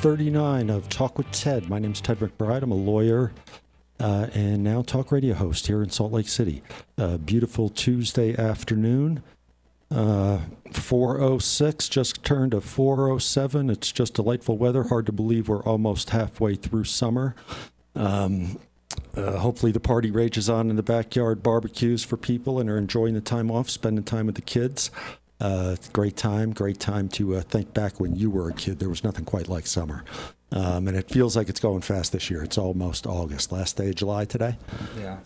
39 of Talk with Ted. My name's Ted McBride. I'm a lawyer and now talk radio host here in Salt Lake City. Beautiful Tuesday afternoon. 4:06, just turned to 4:07. It's just delightful weather. Hard to believe we're almost halfway through summer. Hopefully the party rages on in the backyard, barbecues for people, and are enjoying the time off, spending time with the kids. Great time to think back when you were a kid. There was nothing quite like summer. And it feels like it's going fast this year. It's almost August. Last day of July today? Yeah.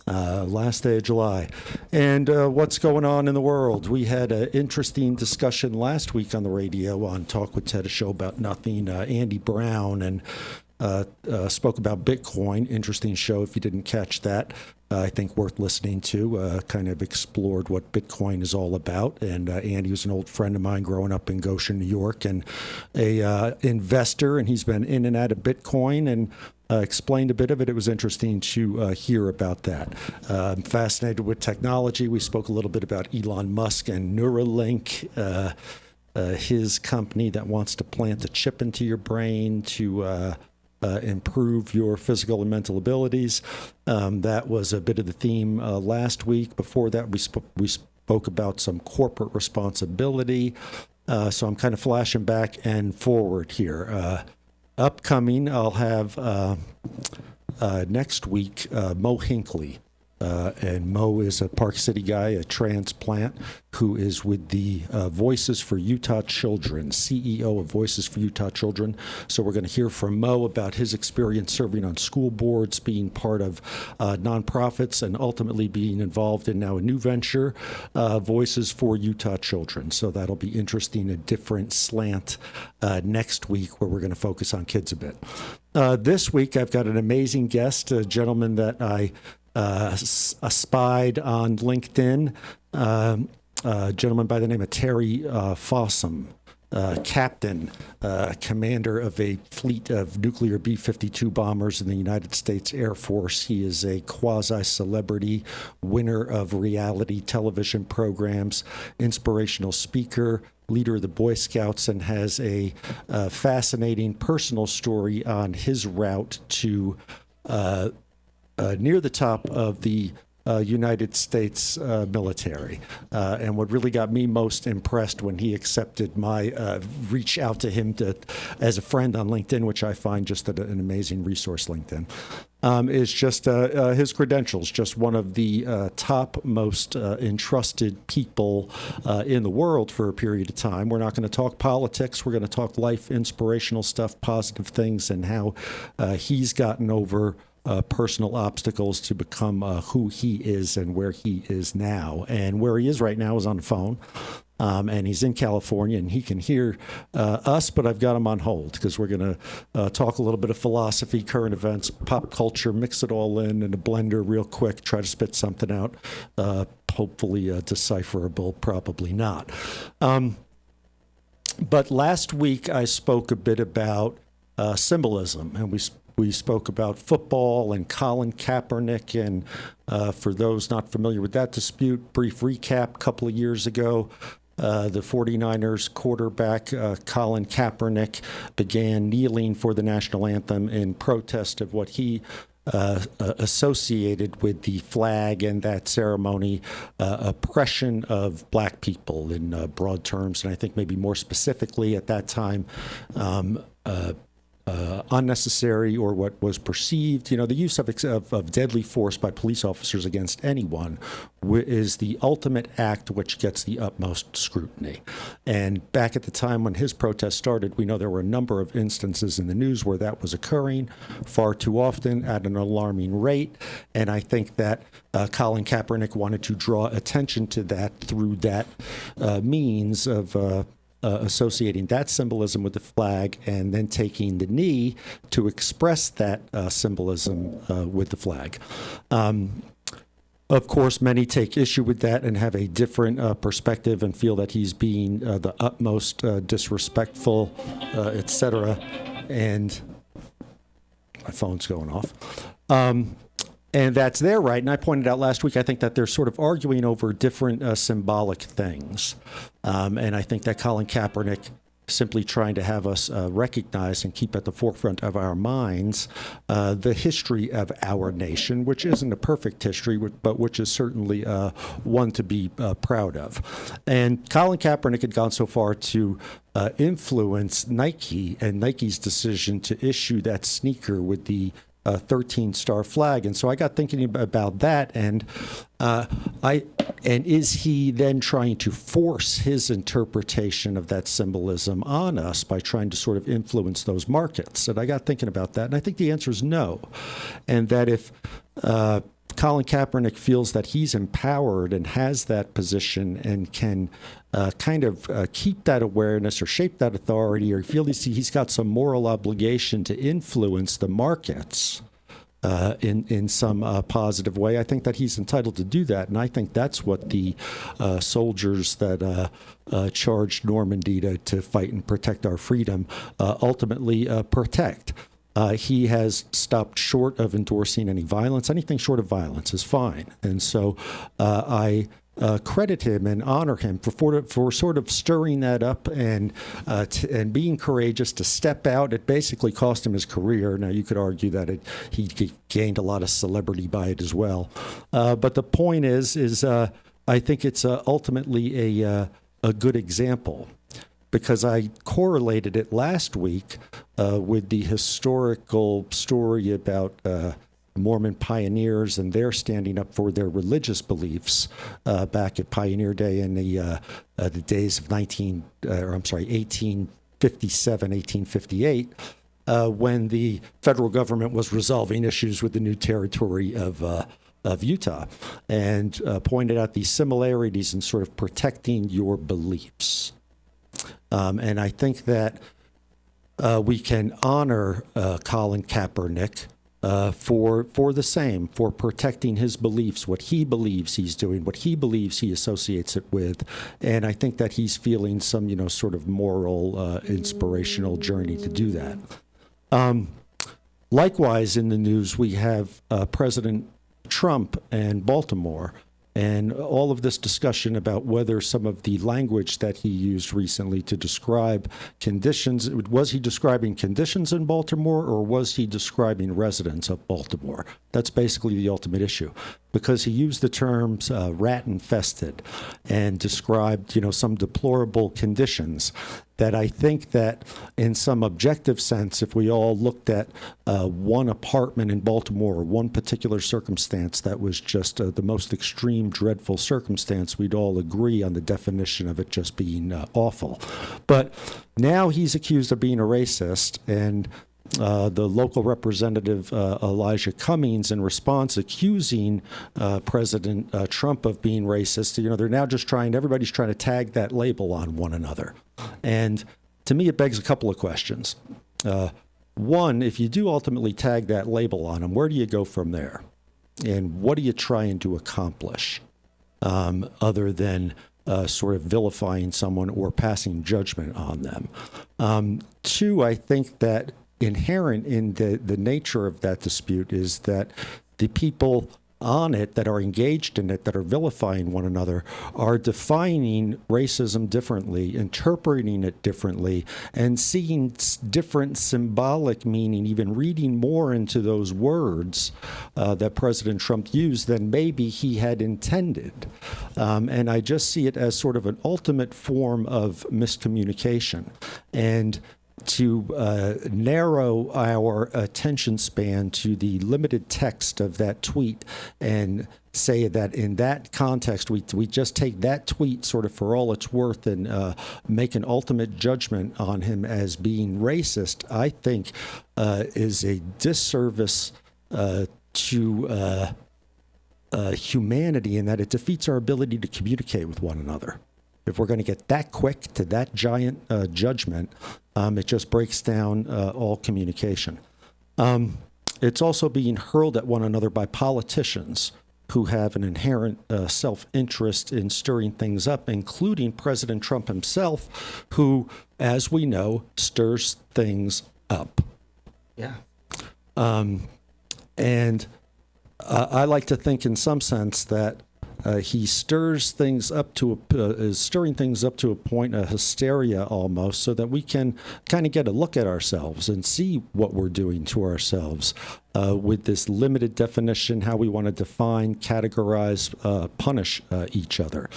Last day of July. And what's going on in the world? We had an interesting discussion last week on the radio on Talk with Ted, a show about nothing. Andy Brown and spoke about Bitcoin. Interesting show if you didn't catch that. I think worth listening to. Kind of explored what Bitcoin is all about. And Andy was an old friend of mine growing up in Goshen, New York, and a investor, and he's been in and out of Bitcoin and explained a bit of it. It was interesting to hear about that. I'm fascinated with technology. We spoke a little bit about Elon Musk and Neuralink, his company that wants to plant a chip into your brain to improve your physical and mental abilities. That was a bit of the theme last week. Before that, we spoke about some corporate responsibility. So I'm kind of flashing back and forward here. Upcoming, I'll have next week Mo Hinckley. And Mo is a Park City guy, a transplant, who is with the Voices for Utah Children, CEO of Voices for Utah Children. So we're going to hear from Mo about his experience serving on school boards, being part of nonprofits, and ultimately being involved in now a new venture, Voices for Utah Children. So that'll be interesting, a different slant next week where we're going to focus on kids a bit. This week, I've got an amazing guest, a gentleman that I spied on LinkedIn, a gentleman by the name of Terry Fossum, captain, commander of a fleet of nuclear B-52 bombers in the United States Air Force. He is a quasi-celebrity, winner of reality television programs, inspirational speaker, leader of the Boy Scouts, and has a fascinating personal story on his route to near the top of the United States military. And what really got me most impressed when he accepted my reach out to him as a friend on LinkedIn, which I find just an amazing resource, LinkedIn, is just his credentials. Just one of the top most entrusted people in the world for a period of time. We're not going to talk politics. We're going to talk life, inspirational stuff, positive things, and how he's gotten over personal obstacles to become who he is and where he is now. And where he is right now is on the phone. And he's in California, and he can hear us, but I've got him on hold because we're going to talk a little bit of philosophy, current events, pop culture, mix it all in a blender real quick, try to spit something out, hopefully decipherable, probably not. But last week I spoke a bit about symbolism, and we spoke about football and Colin Kaepernick, and for those not familiar with that dispute, brief recap, a couple of years ago, the 49ers quarterback Colin Kaepernick began kneeling for the national anthem in protest of what he associated with the flag and that ceremony, oppression of black people in broad terms, and I think maybe more specifically at that time, unnecessary or what was perceived, the use of deadly force by police officers against anyone is the ultimate act which gets the utmost scrutiny. And back at the time when his protest started, we know there were a number of instances in the news where that was occurring far too often at an alarming rate. And I think that Colin Kaepernick wanted to draw attention to that through that means of associating that symbolism with the flag and then taking the knee to express that symbolism with the flag. Of course, many take issue with that and have a different perspective and feel that he's being the utmost disrespectful, etc. And my phone's going off. And that's their right. And I pointed out last week, I think that they're sort of arguing over different symbolic things. And I think that Colin Kaepernick simply trying to have us recognize and keep at the forefront of our minds the history of our nation, which isn't a perfect history, but which is certainly one to be proud of. And Colin Kaepernick had gone so far to influence Nike and Nike's decision to issue that sneaker with the 13-star flag, and so I got thinking about that, and is he then trying to force his interpretation of that symbolism on us by trying to sort of influence those markets? And I got thinking about that, and I think the answer is no, and that if Colin Kaepernick feels that he's empowered and has that position and can keep that awareness or shape that authority, or feels he's got some moral obligation to influence the markets in some positive way, I think that he's entitled to do that. And I think that's what the soldiers that charged Normandy to fight and protect our freedom ultimately protect. He has stopped short of endorsing any violence. Anything short of violence is fine. And so I credit him and honor him for sort of stirring that up and being courageous to step out. It basically cost him his career. Now, you could argue that he gained a lot of celebrity by it as well. But the point is I think it's ultimately a good example, because I correlated it last week with the historical story about Mormon pioneers and their standing up for their religious beliefs back at Pioneer Day in the days of 1857, 1858, when the federal government was resolving issues with the new territory of Utah, and pointed out these similarities in sort of protecting your beliefs. And I think that we can honor Colin Kaepernick for the same, for protecting his beliefs, what he believes he's doing, what he believes he associates it with. And I think that he's feeling some, sort of moral, inspirational journey to do that. Likewise, in the news, we have President Trump and Baltimore, and all of this discussion about whether some of the language that he used recently to describe conditions, was he describing conditions in Baltimore, or was he describing residents of Baltimore? That's basically the ultimate issue, because he used the terms rat-infested and described, some deplorable conditions that I think that in some objective sense, if we all looked at one apartment in Baltimore, one particular circumstance that was just the most extreme, dreadful circumstance, we'd all agree on the definition of it just being awful. But now he's accused of being a racist, and the local representative, Elijah Cummings, in response, accusing President Trump of being racist. They're now just everybody's trying to tag that label on one another. And to me, it begs a couple of questions. One, if you do ultimately tag that label on them, where do you go from there? And what are you trying to accomplish other than sort of vilifying someone or passing judgment on them? Two, I think that inherent in the nature of that dispute is that the people on it that are engaged in it, that are vilifying one another, are defining racism differently, interpreting it differently, and seeing different symbolic meaning, even reading more into those words that President Trump used than maybe he had intended. And I just see it as sort of an ultimate form of miscommunication. And to narrow our attention span to the limited text of that tweet and say that in that context, we just take that tweet sort of for all it's worth and make an ultimate judgment on him as being racist, I think is a disservice to humanity, in that it defeats our ability to communicate with one another. If we're going to get that quick to that giant judgment, it just breaks down all communication. It's also being hurled at one another by politicians who have an inherent self-interest in stirring things up, including President Trump himself, who, as we know, stirs things up. Yeah. And I like to think in some sense that he stirs things up to is stirring things up to a point of hysteria almost, so that we can kind of get a look at ourselves and see what we're doing to ourselves with this limited definition, how we want to define, categorize, punish each other.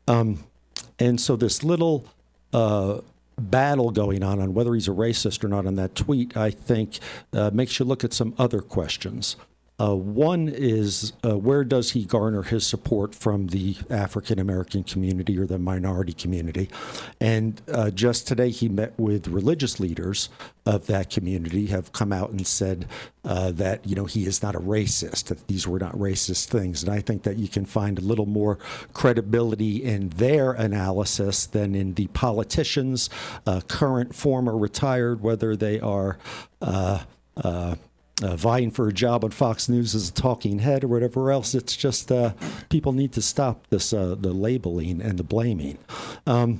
And so this little battle going on whether he's a racist or not on that tweet, I think makes you look at some other questions. One is, where does he garner his support from the African American community or the minority community? And just today he met with religious leaders of that community, have come out and said that, he is not a racist, that these were not racist things. And I think that you can find a little more credibility in their analysis than in the politicians, current, former, retired, whether they are vying for a job on Fox News as a talking head or whatever else. It's just people need to stop this the labeling and the blaming. And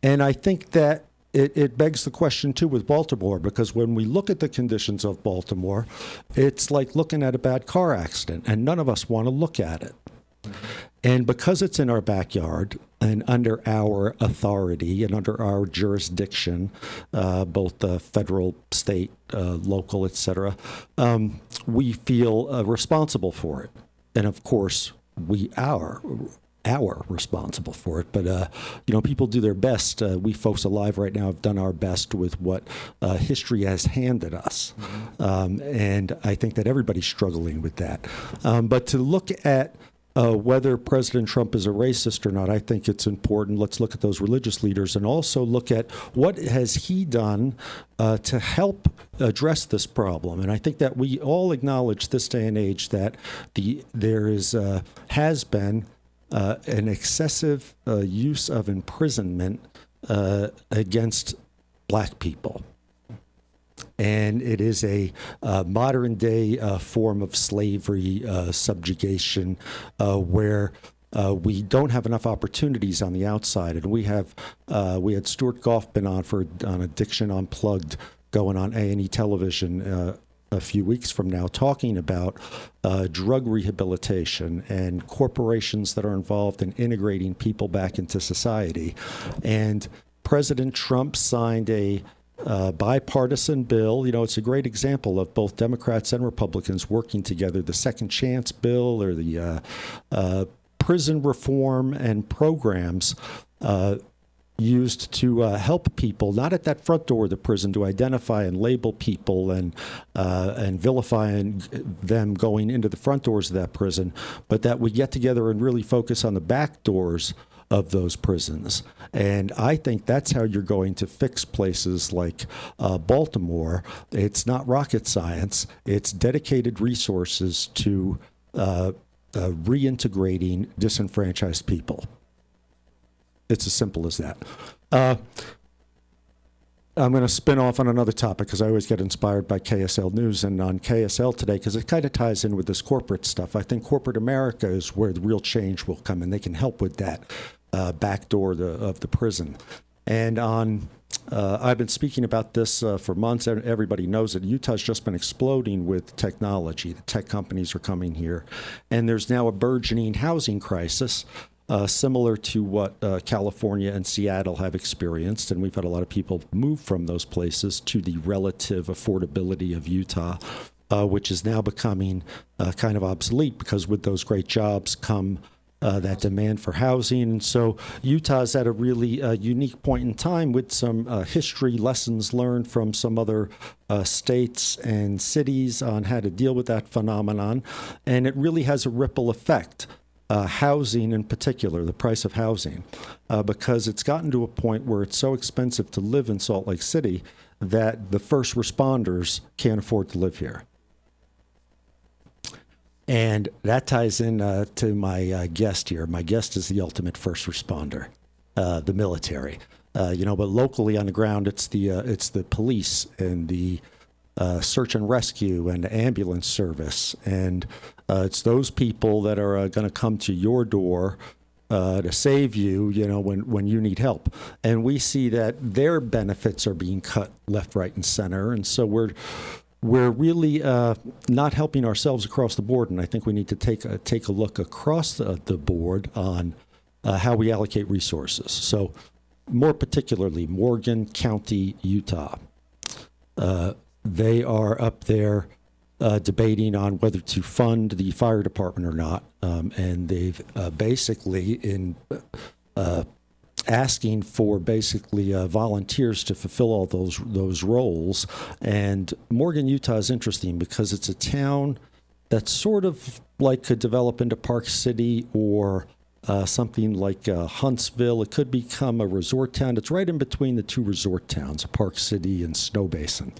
I think that it begs the question, too, with Baltimore, because when we look at the conditions of Baltimore, it's like looking at a bad car accident, and none of us want to look at it. And because it's in our backyard and under our authority and under our jurisdiction, both the federal, state, local, et cetera, we feel responsible for it. And of course, we are responsible for it. But, people do their best. We folks alive right now have done our best with what history has handed us. And I think that everybody's struggling with that. But to look at whether President Trump is a racist or not, I think it's important. Let's look at those religious leaders and also look at what has he done to help address this problem. And I think that we all acknowledge this day and age that there has been an excessive use of imprisonment against black people. And it is a modern day form of slavery, subjugation, where we don't have enough opportunities on the outside. And we had Stuart Goffman on Addiction Unplugged, going on A&E television a few weeks from now, talking about drug rehabilitation and corporations that are involved in integrating people back into society. And President Trump signed a bipartisan bill. It's a great example of both Democrats and Republicans working together. The Second Chance bill, or the prison reform and programs used to help people, not at that front door of the prison, to identify and label people and vilify them going into the front doors of that prison, but that we get together and really focus on the back doors of those prisons. And I think that's how you're going to fix places like Baltimore. It's not rocket science. It's dedicated resources to reintegrating disenfranchised people. It's as simple as that. I'm going to spin off on another topic because I always get inspired by KSL News and on KSL today, because it kind of ties in with this corporate stuff. I think corporate America is where the real change will come, and they can help with that back door of the prison. And I've been speaking about this for months, and everybody knows it. Utah's just been exploding with technology. The tech companies are coming here, and there's now a burgeoning housing crisis, similar to what California and Seattle have experienced. And we've had a lot of people move from those places to the relative affordability of Utah, which is now becoming kind of obsolete, because with those great jobs come that demand for housing. And so Utah's at a really unique point in time with some history lessons learned from some other states and cities on how to deal with that phenomenon. And it really has a ripple effect. Housing in particular, the price of housing, because it's gotten to a point where it's so expensive to live in Salt Lake City that the first responders can't afford to live here. And that ties in to my guest here. My guest is the ultimate first responder, the military. But locally on the ground, it's the police and the search and rescue and the ambulance service. And it's those people that are going to come to your door to save you, when you need help. And we see that their benefits are being cut left, right, and center. And so we're we're really not helping ourselves across the board, and I think we need to take a look across the board on how we allocate resources. So, more particularly, Morgan County, Utah. They are up there debating on whether to fund the fire department or not, and they've basically in asking for basically volunteers to fulfill all those roles. And Morgan, Utah is interesting because it's a town that's sort of like could develop into Park City or something like Huntsville. It could become a resort town. It's right in between the two resort towns, Park City and Snow Basin.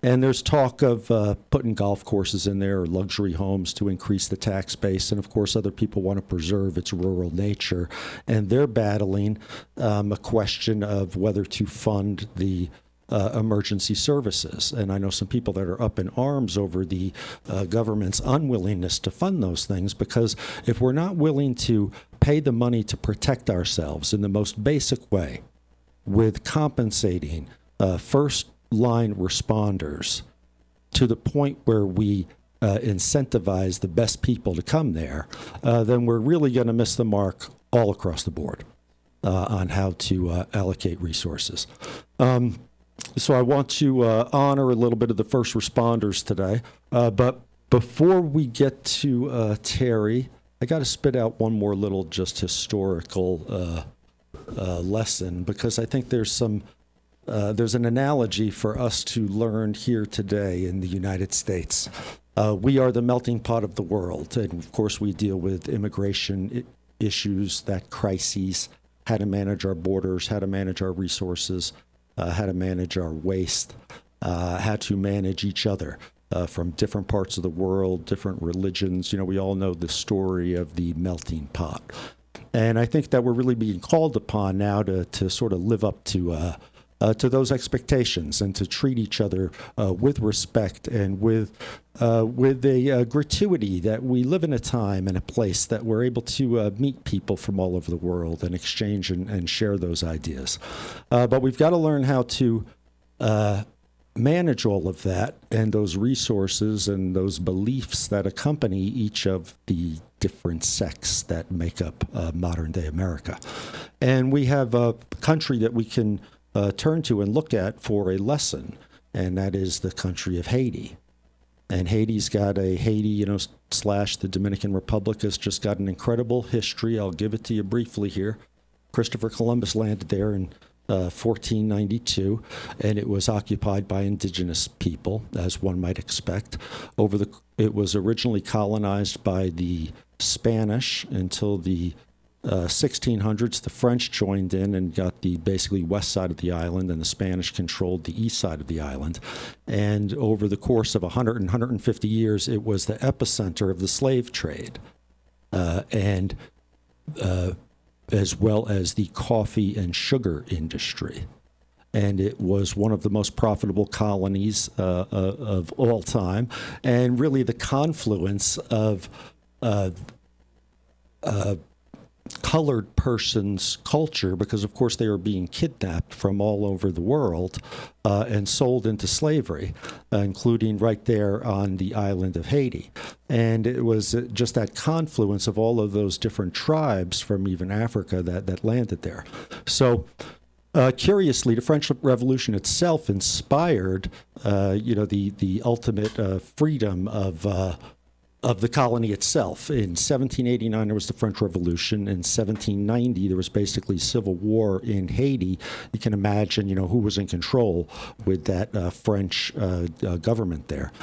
And there's talk of putting golf courses in there or luxury homes to increase the tax base. And, of course, other people want to preserve its rural nature. And they're battling a question of whether to fund the emergency services. And I know some people that are up in arms over the government's unwillingness to fund those things, because if we're not willing to pay the money to protect ourselves in the most basic way with compensating first line responders to the point where we incentivize the best people to come there, then we're really going to miss the mark all across the board on how to allocate resources. So I want to honor a little bit of the first responders today. But before we get to Terry, I got to spit out one more little just historical lesson, because I think there's an analogy for us to learn here today in the United States. We are the melting pot of the world, and of course we deal with immigration issues, that crises, how to manage our borders, how to manage our resources, how to manage our waste, how to manage each other from different parts of the world, different religions. You know, we all know the story of the melting pot. And I think that we're really being called upon now to sort of live up to those expectations and to treat each other with respect and with a gratuity that we live in a time and a place that we're able to meet people from all over the world and exchange and share those ideas. But we've got to learn how to manage all of that and those resources and those beliefs that accompany each of the different sects that make up modern day America. And we have a country that we can turn to and look at for a lesson, and that is the country of Haiti. And Haiti's got Haiti, slash the Dominican Republic has just got an incredible history. I'll give it to you briefly here. Christopher Columbus landed there in 1492, and it was occupied by indigenous people, as one might expect. It was originally colonized by the Spanish until the 1600s. The French joined in and got the basically west side of the island, and the Spanish controlled the east side of the island. And over the course of 150 years, it was the epicenter of the slave trade, and as well as the coffee and sugar industry. And it was one of the most profitable colonies of all time, and really the confluence of colored person's culture, because of course they were being kidnapped from all over the world and sold into slavery, including right there on the island of Haiti. And it was just that confluence of all of those different tribes from even Africa that landed there. So curiously, the French Revolution itself inspired the ultimate freedom of the colony itself. In 1789, there was the French Revolution. In 1790, there was basically civil war in Haiti. You can imagine, who was in control with that French government there.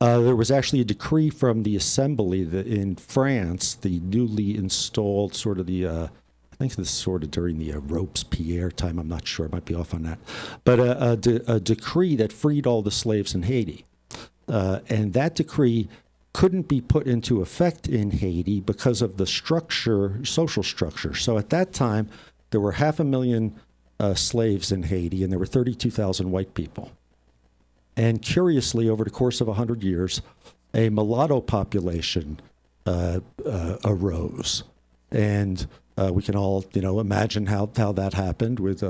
There was actually a decree from the Assembly in France, the newly installed sort of I think this is sort of during the Robespierre time. I'm not sure. I might be off on that. But a decree that freed all the slaves in Haiti. And that decree couldn't be put into effect in Haiti because of the social structure. So at that time, there were 500,000 slaves in Haiti, and there were 32,000 white people. And curiously, over the course of 100 years, a mulatto population arose. And we can all, imagine how that happened with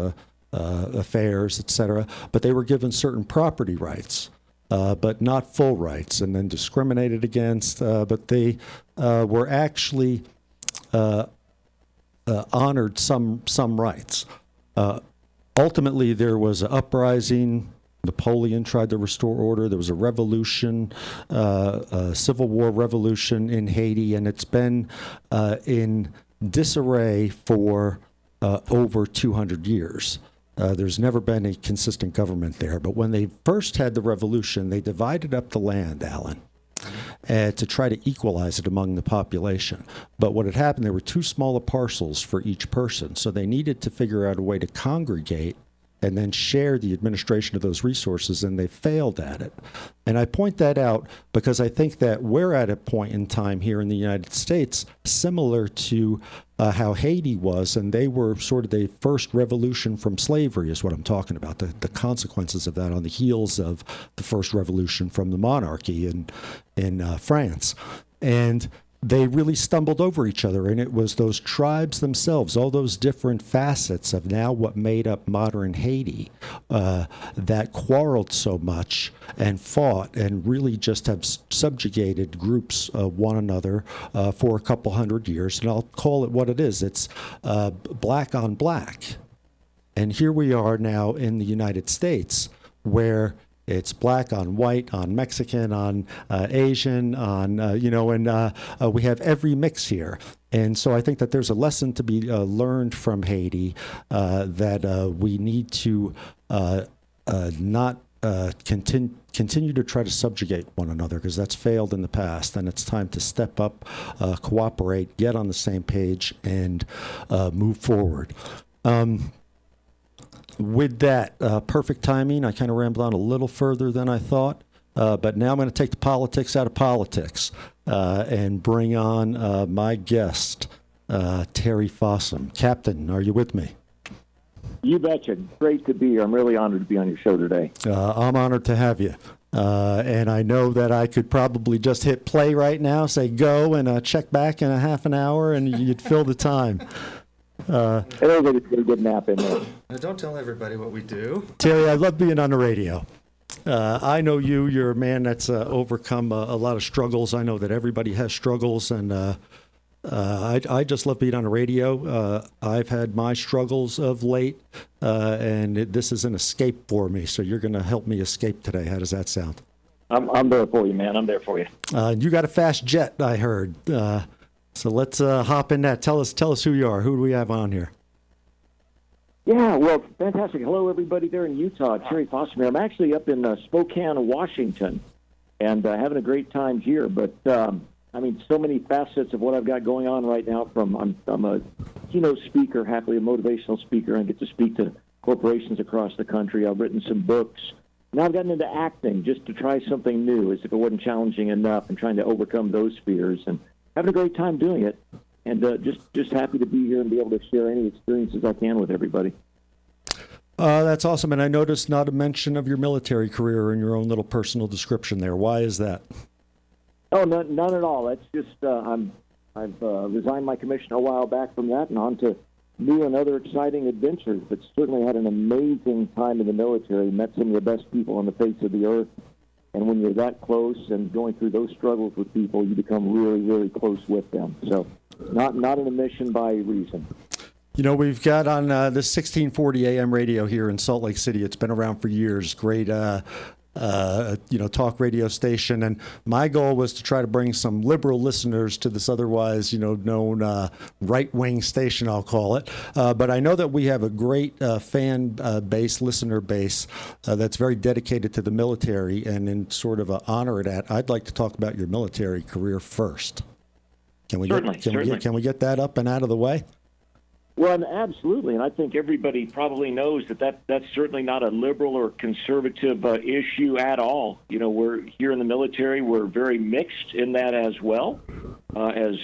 affairs, et cetera. But they were given certain property rights. but not full rights, and then discriminated against. But they were actually honored some rights. Ultimately, there was an uprising. Napoleon tried to restore order. There was a revolution, a civil war revolution in Haiti, and it's been in disarray for over 200 years. There's never been a consistent government there. But when they first had the revolution, they divided up the land, Alan, to try to equalize it among the population. But what had happened, there were too small parcels for each person, so they needed to figure out a way to congregate and then share the administration of those resources, and they failed at it. And I point that out because I think that we're at a point in time here in the United States similar to how Haiti was, and they were sort of the first revolution from slavery is what I'm talking about, the consequences of that on the heels of the first revolution from the monarchy in France. And they really stumbled over each other, and it was those tribes themselves, all those different facets of now what made up modern Haiti that quarreled so much and fought and really just have subjugated groups of one another for a couple hundred years. And I'll call it what it is. It's black on black. And here we are now in the United States where it's black on white, on Mexican, on Asian, on, and we have every mix here. And so I think that there's a lesson to be learned from Haiti that we need to not continue to try to subjugate one another, because that's failed in the past. And it's time to step up, cooperate, get on the same page, and move forward. With that, perfect timing. I kind of rambled on a little further than I thought, but now I'm going to take the politics out of politics and bring on my guest, Terry Fossum. Captain, are you with me? You betcha. Great to be here. I'm really honored to be on your show today. I'm honored to have you. And I know that I could probably just hit play right now, say go, and check back in a half an hour, and you'd fill the time. Everybody's going to get a nap in there. Don't tell everybody what we do. Terry, I love being on the radio. I know you. You're a man that's overcome a lot of struggles. I know that everybody has struggles, and I just love being on the radio. I've had my struggles of late, and this is an escape for me. So you're going to help me escape today. How does that sound? I'm there for you, man. I'm there for you. You got a fast jet, I heard. So let's hop in that. Tell us who you are. Who do we have on here? Yeah, well, fantastic. Hello, everybody there in Utah. Terry Fossum here. I'm actually up in Spokane, Washington, and having a great time here. But, so many facets of what I've got going on right now. I'm a keynote speaker, happily a motivational speaker. I get to speak to corporations across the country. I've written some books. Now I've gotten into acting just to try something new, as if it wasn't challenging enough, and trying to overcome those fears. And having a great time doing it, and just happy to be here and be able to share any experiences I can with everybody. That's awesome, and I noticed not a mention of your military career in your own little personal description there. Why is that? Oh, none at all. That's just I've resigned my commission a while back from that and on to new and other exciting adventures, but certainly had an amazing time in the military, met some of the best people on the face of the earth. And when you're that close and going through those struggles with people, you become really, really close with them. So not an omission by reason. You know, we've got on this 1640 AM radio here in Salt Lake City. It's been around for years. Great, talk radio station. And my goal was to try to bring some liberal listeners to this otherwise, known right-wing station, I'll call it. But I know that we have a great fan base, listener base that's very dedicated to the military. And in sort of honor of that, I'd like to talk about your military career first. Can we get that up and out of the way? Well, absolutely, and I think everybody probably knows that's certainly not a liberal or conservative issue at all. We're here in the military. We're very mixed in that as well, as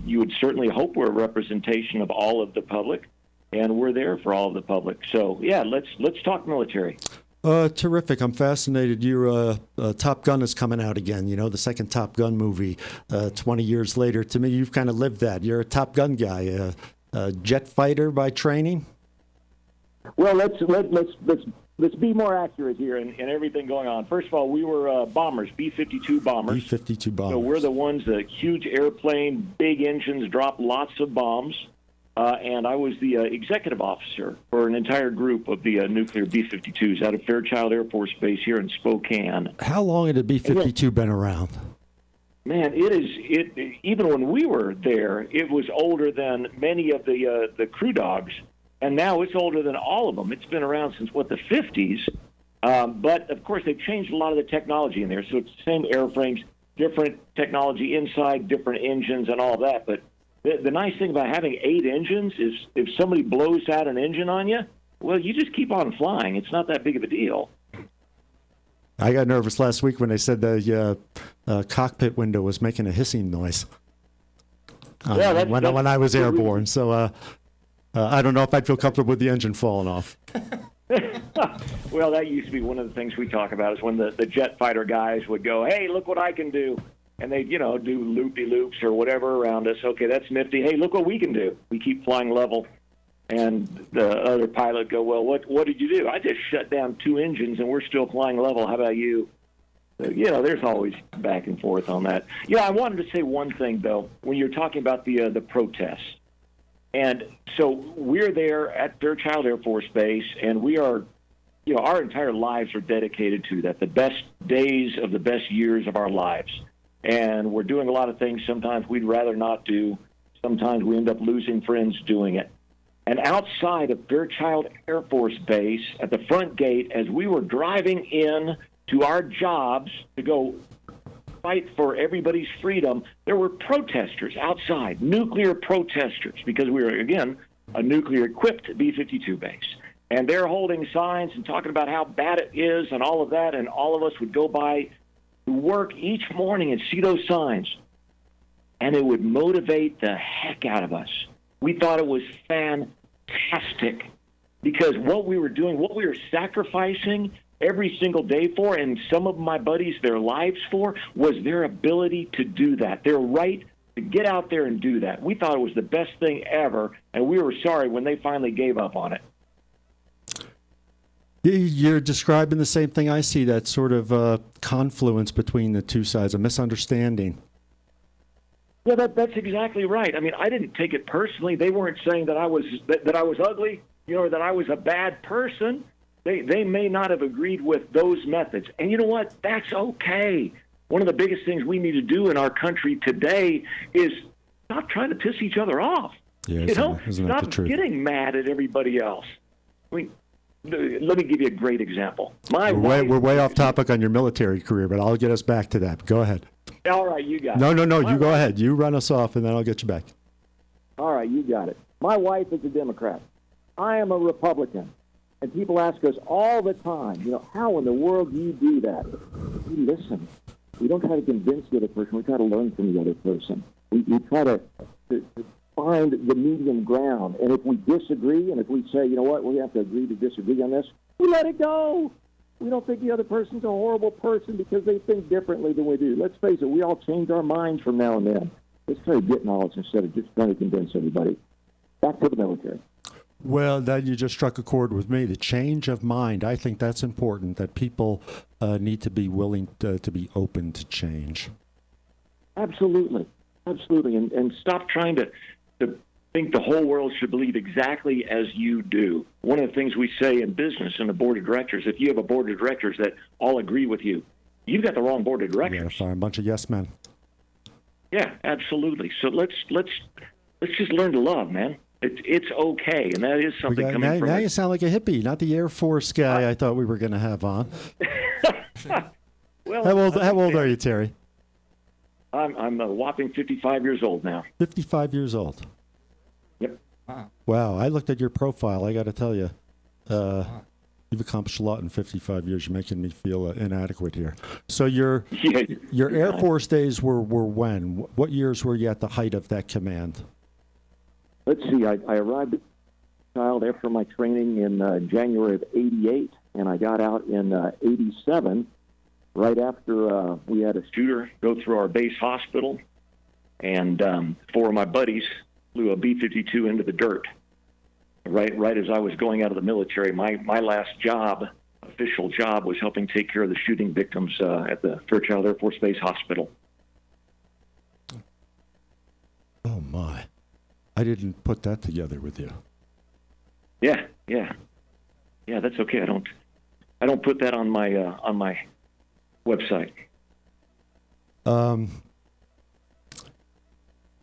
you would certainly hope. We're a representation of all of the public, and we're there for all of the public. So, yeah, let's talk military. Terrific. I'm fascinated. Your Top Gun is coming out again, the second Top Gun movie 20 years later. To me, you've kind of lived that. You're a Top Gun guy. Jet fighter by training? Well, let's let's be more accurate here in everything going on. First of all, we were bombers, B-52 bombers. B-52 bombers. So we're the ones, the huge airplane, big engines, drop lots of bombs. And I was the executive officer for an entire group of the nuclear B-52s out of Fairchild Air Force Base here in Spokane. How long had the B-52 been around? Man, even when we were there, it was older than many of the crew dogs, and now it's older than all of them. It's been around since, the 50s? But, of course, they've changed a lot of the technology in there, so it's the same airframes, different technology inside, different engines and all that. But the nice thing about having 8 engines is if somebody blows out an engine on you, well, you just keep on flying. It's not that big of a deal. I got nervous last week when they said the cockpit window was making a hissing noise when I was airborne. So I don't know if I'd feel comfortable with the engine falling off. Well, that used to be one of the things we talk about is when the jet fighter guys would go, hey, look what I can do. And they'd, do loop-de-loops or whatever around us. Okay, that's nifty. Hey, look what we can do. We keep flying level. And the other pilot go, well, what did you do? I just shut down 2 engines, and we're still flying level. How about you? So, there's always back and forth on that. I wanted to say one thing, though, when you're talking about the protests. And so we're there at Fairchild Air Force Base, and we are, our entire lives are dedicated to that, the best days of the best years of our lives. And we're doing a lot of things sometimes we'd rather not do. Sometimes we end up losing friends doing it. And outside of Fairchild Air Force Base, at the front gate, as we were driving in to our jobs to go fight for everybody's freedom, there were protesters outside, nuclear protesters, because we were, again, a nuclear-equipped B-52 base. And they're holding signs and talking about how bad it is and all of that, and all of us would go by work each morning and see those signs, and it would motivate the heck out of us. We thought it was fantastic because what we were doing, what we were sacrificing every single day for, and some of my buddies, their lives for, was their ability to do that, their right to get out there and do that. We thought it was the best thing ever, and we were sorry when they finally gave up on it. You're describing the same thing I see, that sort of confluence between the two sides, a misunderstanding. Yeah, that's exactly right. I mean, I didn't take it personally. They weren't saying that I was ugly, or that I was a bad person. They may not have agreed with those methods. And you know what? That's okay. One of the biggest things we need to do in our country today is stop trying to piss each other off. Yeah, isn't that the stop truth? Getting mad at everybody else. I mean, let me give you a great example. We're way off topic on your military career, but I'll get us back to that. Go ahead. All right, you got it. No, you go ahead. You run us off, and then I'll get you back. All right, you got it. My wife is a Democrat. I am a Republican. And people ask us all the time, how in the world do you do that? We listen. We don't try to convince the other person. We try to learn from the other person. We try to find the medium ground. And if we disagree, and if we say, we have to agree to disagree on this, we let it go. We don't think the other person's a horrible person because they think differently than we do. Let's face it, we all change our minds from now and then. Let's try to get knowledge instead of just trying to convince everybody. Back to the military. Well, that you just struck a chord with me. The change of mind, I think that's important, that people need to be willing to be open to change. Absolutely. And stop trying to think the whole world should believe exactly as you do. One of the things we say in business in the board of directors, if you have a board of directors that all agree with you, you've got the wrong board of directors. You got to find a bunch of yes men. Yeah, absolutely. So let's just learn to love, man. It's okay, and that is something coming from... Now you sound like a hippie, not the Air Force guy I thought we were going to have on. Well, how old are you, Terry? I'm a whopping 55 years old now. 55 years old. Yep. Wow, I looked at your profile. I got to tell you, you've accomplished a lot in 55 years. You're making me feel inadequate here. So your Air Force days were when? What years were you at the height of that command? Let's see. I arrived at child after my training in January of '88, and I got out in '87, right after we had a shooter go through our base hospital, and 4 of my buddies flew a B-52 into the dirt. Right as I was going out of the military, my last job official job was helping take care of the shooting victims at the Fairchild Air Force Base Hospital. Oh my! I didn't put that together with you. Yeah. That's okay. I don't put that on my website.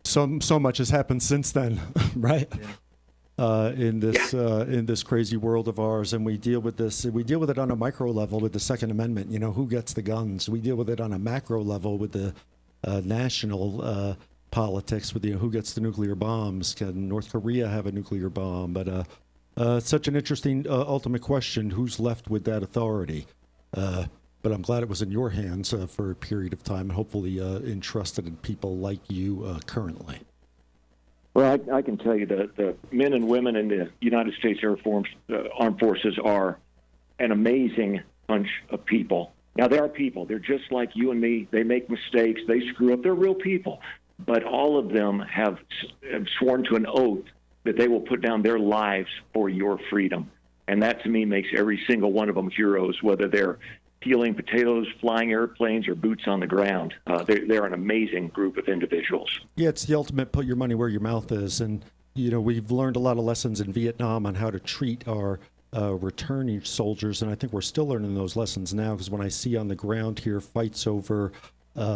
So much has happened since then, right? Yeah. In this crazy world of ours, and we deal with this. We deal with it on a micro level with the Second Amendment. You know, who gets the guns? We deal with it on a macro level with the national politics, with who gets the nuclear bombs. Can North Korea have a nuclear bomb? But it's such an interesting ultimate question: who's left with that authority? But I'm glad it was in your hands for a period of time, and hopefully entrusted in people like you currently. Well, I can tell you that the men and women in the United States Armed Forces are an amazing bunch of people. Now, they are people. They're just like you and me. They make mistakes. They screw up. They're real people. But all of them have sworn to an oath that they will put down their lives for your freedom. And that, to me, makes every single one of them heroes, whether they're peeling potatoes, flying airplanes, or boots on the ground. They're an amazing group of individuals. Yeah, it's the ultimate put your money where your mouth is. And, you know, we've learned a lot of lessons in Vietnam on how to treat our returning soldiers. And I think we're still learning those lessons now, because when I see on the ground here fights over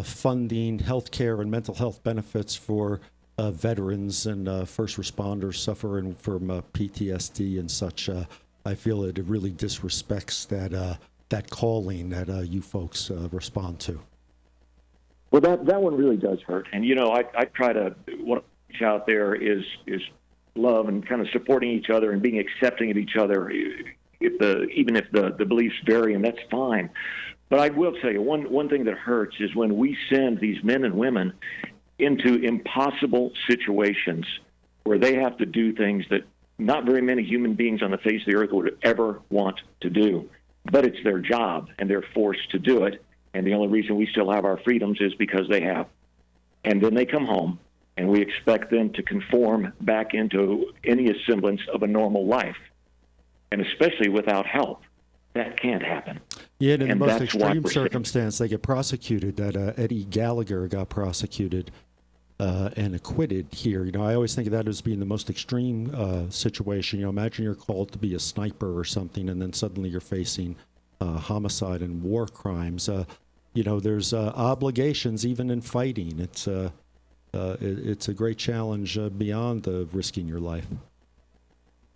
funding healthcare and mental health benefits for veterans and first responders suffering from PTSD and such, I feel it really disrespects that calling that you folks respond to. Well, that one really does hurt. And, you know, I try to, what I reach out there is love and kind of supporting each other and being accepting of each other, even if the beliefs vary, and that's fine. But I will tell you, one thing that hurts is when we send these men and women into impossible situations where they have to do things that not very many human beings on the face of the earth would ever want to do. But it's their job, and they're forced to do it. And the only reason we still have our freedoms is because they have. And then they come home, and we expect them to conform back into any semblance of a normal life, and especially without help. That can't happen. Yeah, and in the most that's why extreme we're saying- circumstance, they get prosecuted. That Eddie Gallagher got prosecuted and acquitted here. You know, I always think of that as being the most extreme situation. You know, imagine you're called to be a sniper or something, and then suddenly you're facing homicide and war crimes. You know, there's obligations even in fighting. It's a great challenge beyond risking your life.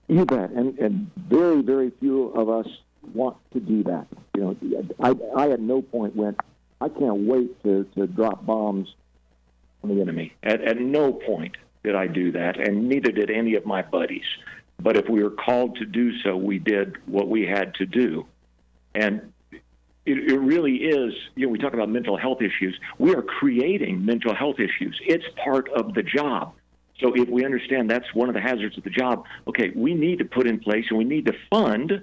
You bet. And very, very few of us want to do that. You know, I at no point went, I can't wait to drop bombs on the enemy. At no point did I do that, and neither did any of my buddies. But if we were called to do so, we did what we had to do. And it really is, you know, we talk about mental health issues. We are creating mental health issues. It's part of the job. So if we understand that's one of the hazards of the job, okay, we need to put in place and we need to fund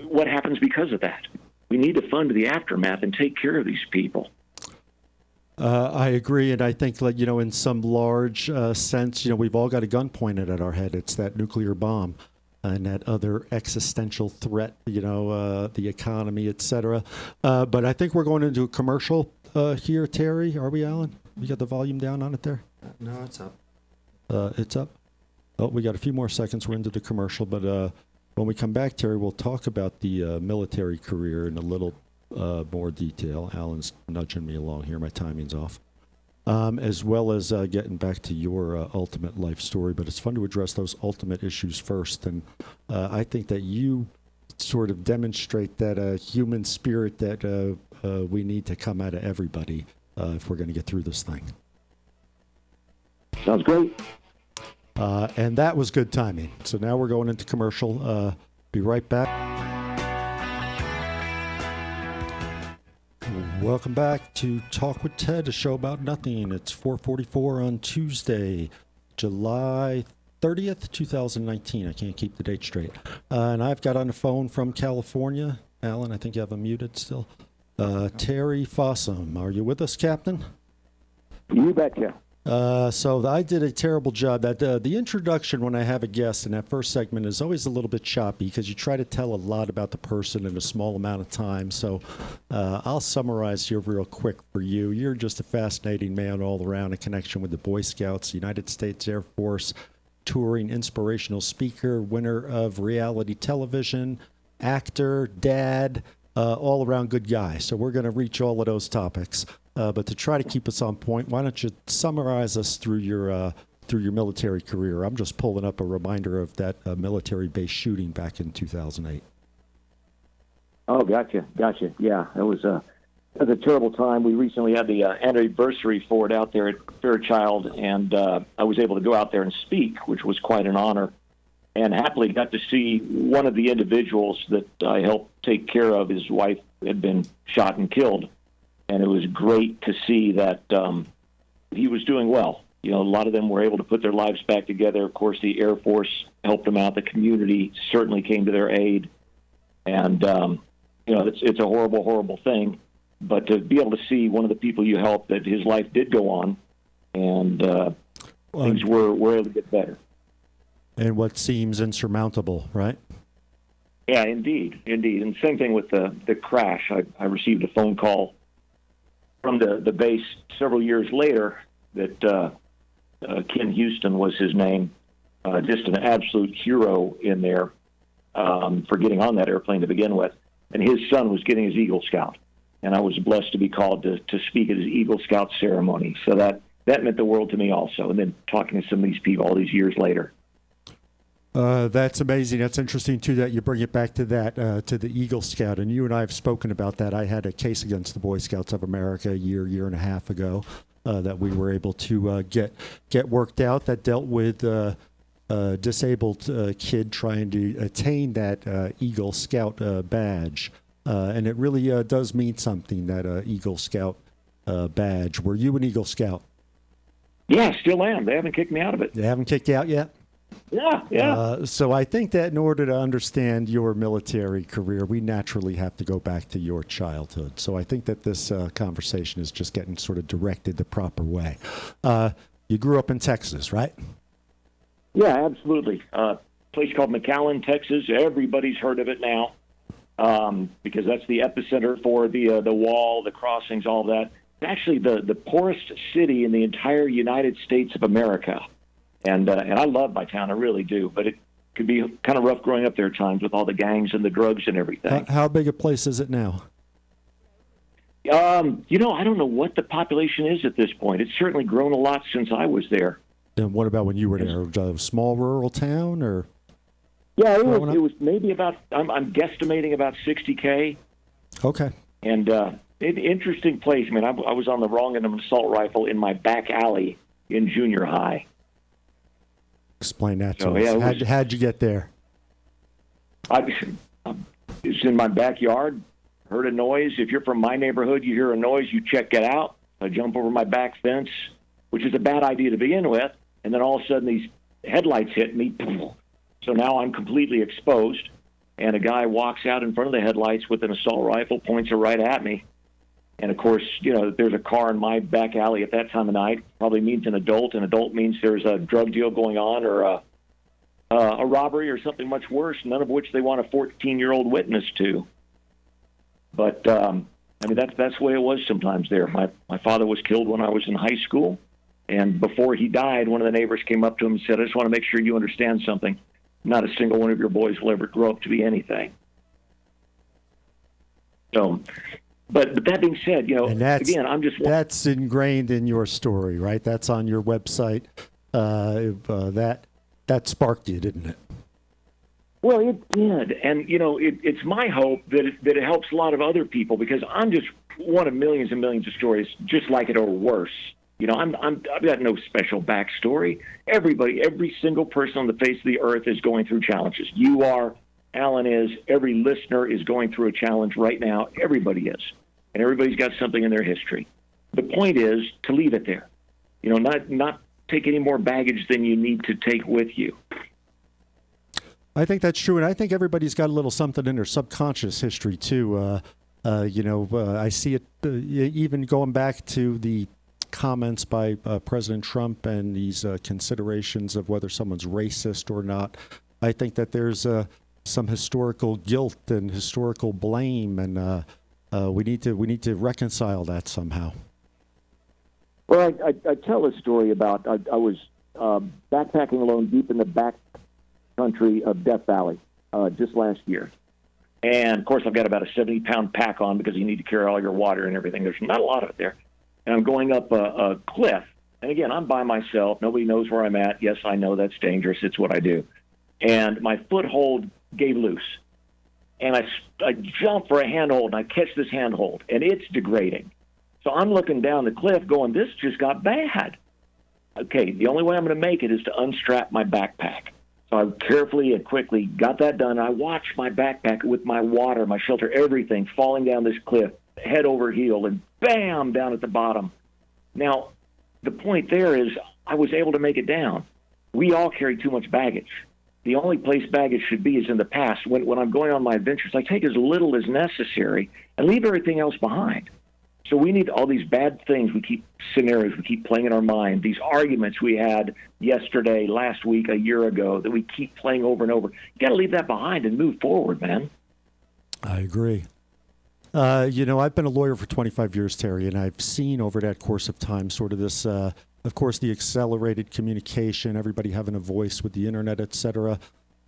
what happens because of that. We need to fund the aftermath and take care of these people. I agree, and I think, like, you know, in some large sense, you know, we've all got a gun pointed at our head. It's that nuclear bomb and that other existential threat, you know, the economy, et cetera. But I think we're going into a commercial here, Terry. Are we, Alan? You got the volume down on it there? No, it's up. It's up? Oh, we got a few more seconds. We're into the commercial, but when we come back, Terry, we'll talk about the military career in a little more detail. Alan's nudging me along here. My timing's off. As well as getting back to your ultimate life story. But it's fun to address those ultimate issues first. And I think that you sort of demonstrate that human spirit that we need to come out of everybody if we're going to get through this thing. Sounds great. And that was good timing. So now we're going into commercial. Be right back. Welcome back to Talk with Ted, a show about nothing. It's 4:44 on Tuesday, July 30th, 2019. I can't keep the date straight. And I've got on the phone from California. Alan, I think you have him muted still. Terry Fossum. Are you with us, Captain? You betcha. So I did a terrible job. That the introduction when I have a guest in that first segment is always a little bit choppy because you try to tell a lot about the person in a small amount of time. So I'll summarize here real quick for you. You're just a fascinating man all around, a connection with the Boy Scouts, United States Air Force, touring inspirational speaker, winner of reality television, actor, dad, all around good guy. So we're going to reach all of those topics. But to try to keep us on point, why don't you summarize us through your military career? I'm just pulling up a reminder of that military-based shooting back in 2008. Oh, gotcha. Yeah, that was a terrible time. We recently had the anniversary for it out there at Fairchild, and I was able to go out there and speak, which was quite an honor, and happily got to see one of the individuals that I helped take care of. His wife had been shot and killed. And it was great to see that he was doing well. You know, a lot of them were able to put their lives back together. Of course, the Air Force helped them out. The community certainly came to their aid. And, you know, it's a horrible, horrible thing. But to be able to see one of the people you helped, that his life did go on, and things were able to get better. And what seems insurmountable, right? Yeah, indeed. And same thing with the crash. I received a phone call from the base several years later that Ken Houston was his name, just an absolute hero in there for getting on that airplane to begin with. And his son was getting his Eagle Scout. And I was blessed to be called to speak at his Eagle Scout ceremony. So that meant the world to me also. And then talking to some of these people all these years later. That's amazing. That's interesting, too, that you bring it back to that, to the Eagle Scout. And you and I have spoken about that. I had a case against the Boy Scouts of America a year and a half ago that we were able to get worked out that dealt with a disabled kid trying to attain that Eagle Scout badge. And it really does mean something, that Eagle Scout badge. Were you an Eagle Scout? Yeah, still am. They haven't kicked me out of it. They haven't kicked you out yet? Yeah. So I think that in order to understand your military career, we naturally have to go back to your childhood. So I think that this conversation is just getting sort of directed the proper way. You grew up in Texas, right? Yeah, absolutely. Place called McAllen, Texas. Everybody's heard of it now because that's the epicenter for the wall, the crossings, all of that. It's actually the poorest city in the entire United States of America. And I love my town, I really do. But it could be kind of rough growing up there at times with all the gangs and the drugs and everything. How big a place is it now? You know, I don't know what the population is at this point. It's certainly grown a lot since I was there. And what about when you were there? A small rural town, or? Yeah, it was maybe about, I'm guesstimating about 60K. Okay. And interesting place. I mean, I was on the wrong end of an assault rifle in my back alley in junior high. Explain that to us. How'd you get there? I was in my backyard, heard a noise. If you're from my neighborhood, you hear a noise, you check it out. I jump over my back fence, which is a bad idea to begin with, and then all of a sudden these headlights hit me. So now I'm completely exposed, and a guy walks out in front of the headlights with an assault rifle, points it right at me. And, of course, you know, there's a car in my back alley at that time of night. Probably means an adult. An adult means there's a drug deal going on or a robbery or something much worse, none of which they want a 14-year-old witness to. But, I mean, that's the way it was sometimes there. My father was killed when I was in high school. And before he died, one of the neighbors came up to him and said, I just want to make sure you understand something. Not a single one of your boys will ever grow up to be anything. So... But that being said, you know, again, I'm just... That's ingrained in your story, right? That's on your website. That sparked you, didn't it? Well, it did. And, you know, it's my hope that it helps a lot of other people because I'm just one of millions and millions of stories just like it or worse. You know, I've got no special backstory. Everybody, every single person on the face of the earth is going through challenges. You are... Alan is, every listener is going through a challenge right now. Everybody is. And everybody's got something in their history. The point is to leave it there. You know, not take any more baggage than you need to take with you. I think that's true. And I think everybody's got a little something in their subconscious history, too. You know, I see it even going back to the comments by President Trump and these considerations of whether someone's racist or not, I think that there's some historical guilt and historical blame, and we need to reconcile that somehow. Well, I tell a story about I was backpacking alone deep in the back country of Death Valley just last year. And, of course, I've got about a 70-pound pack on because you need to carry all your water and everything. There's not a lot of it there. And I'm going up a cliff. And, again, I'm by myself. Nobody knows where I'm at. Yes, I know that's dangerous. It's what I do. And my foothold gave loose. And I jump for a handhold, and I catch this handhold, and it's degrading. So I'm looking down the cliff going, this just got bad. Okay, the only way I'm going to make it is to unstrap my backpack. So I carefully and quickly got that done. I watched my backpack with my water, my shelter, everything falling down this cliff, head over heel, and bam, down at the bottom. Now, the point there is I was able to make it down. We all carry too much baggage. The only place baggage should be is in the past. When I'm going on my adventures, I take as little as necessary and leave everything else behind. So we need all these bad things, scenarios we keep playing in our mind, these arguments we had yesterday, last week, a year ago, that we keep playing over and over. You got to leave that behind and move forward, man. I agree. I've been a lawyer for 25 years, Terry, and I've seen over that course of time sort of this, of course, the accelerated communication, everybody having a voice with the internet, et cetera.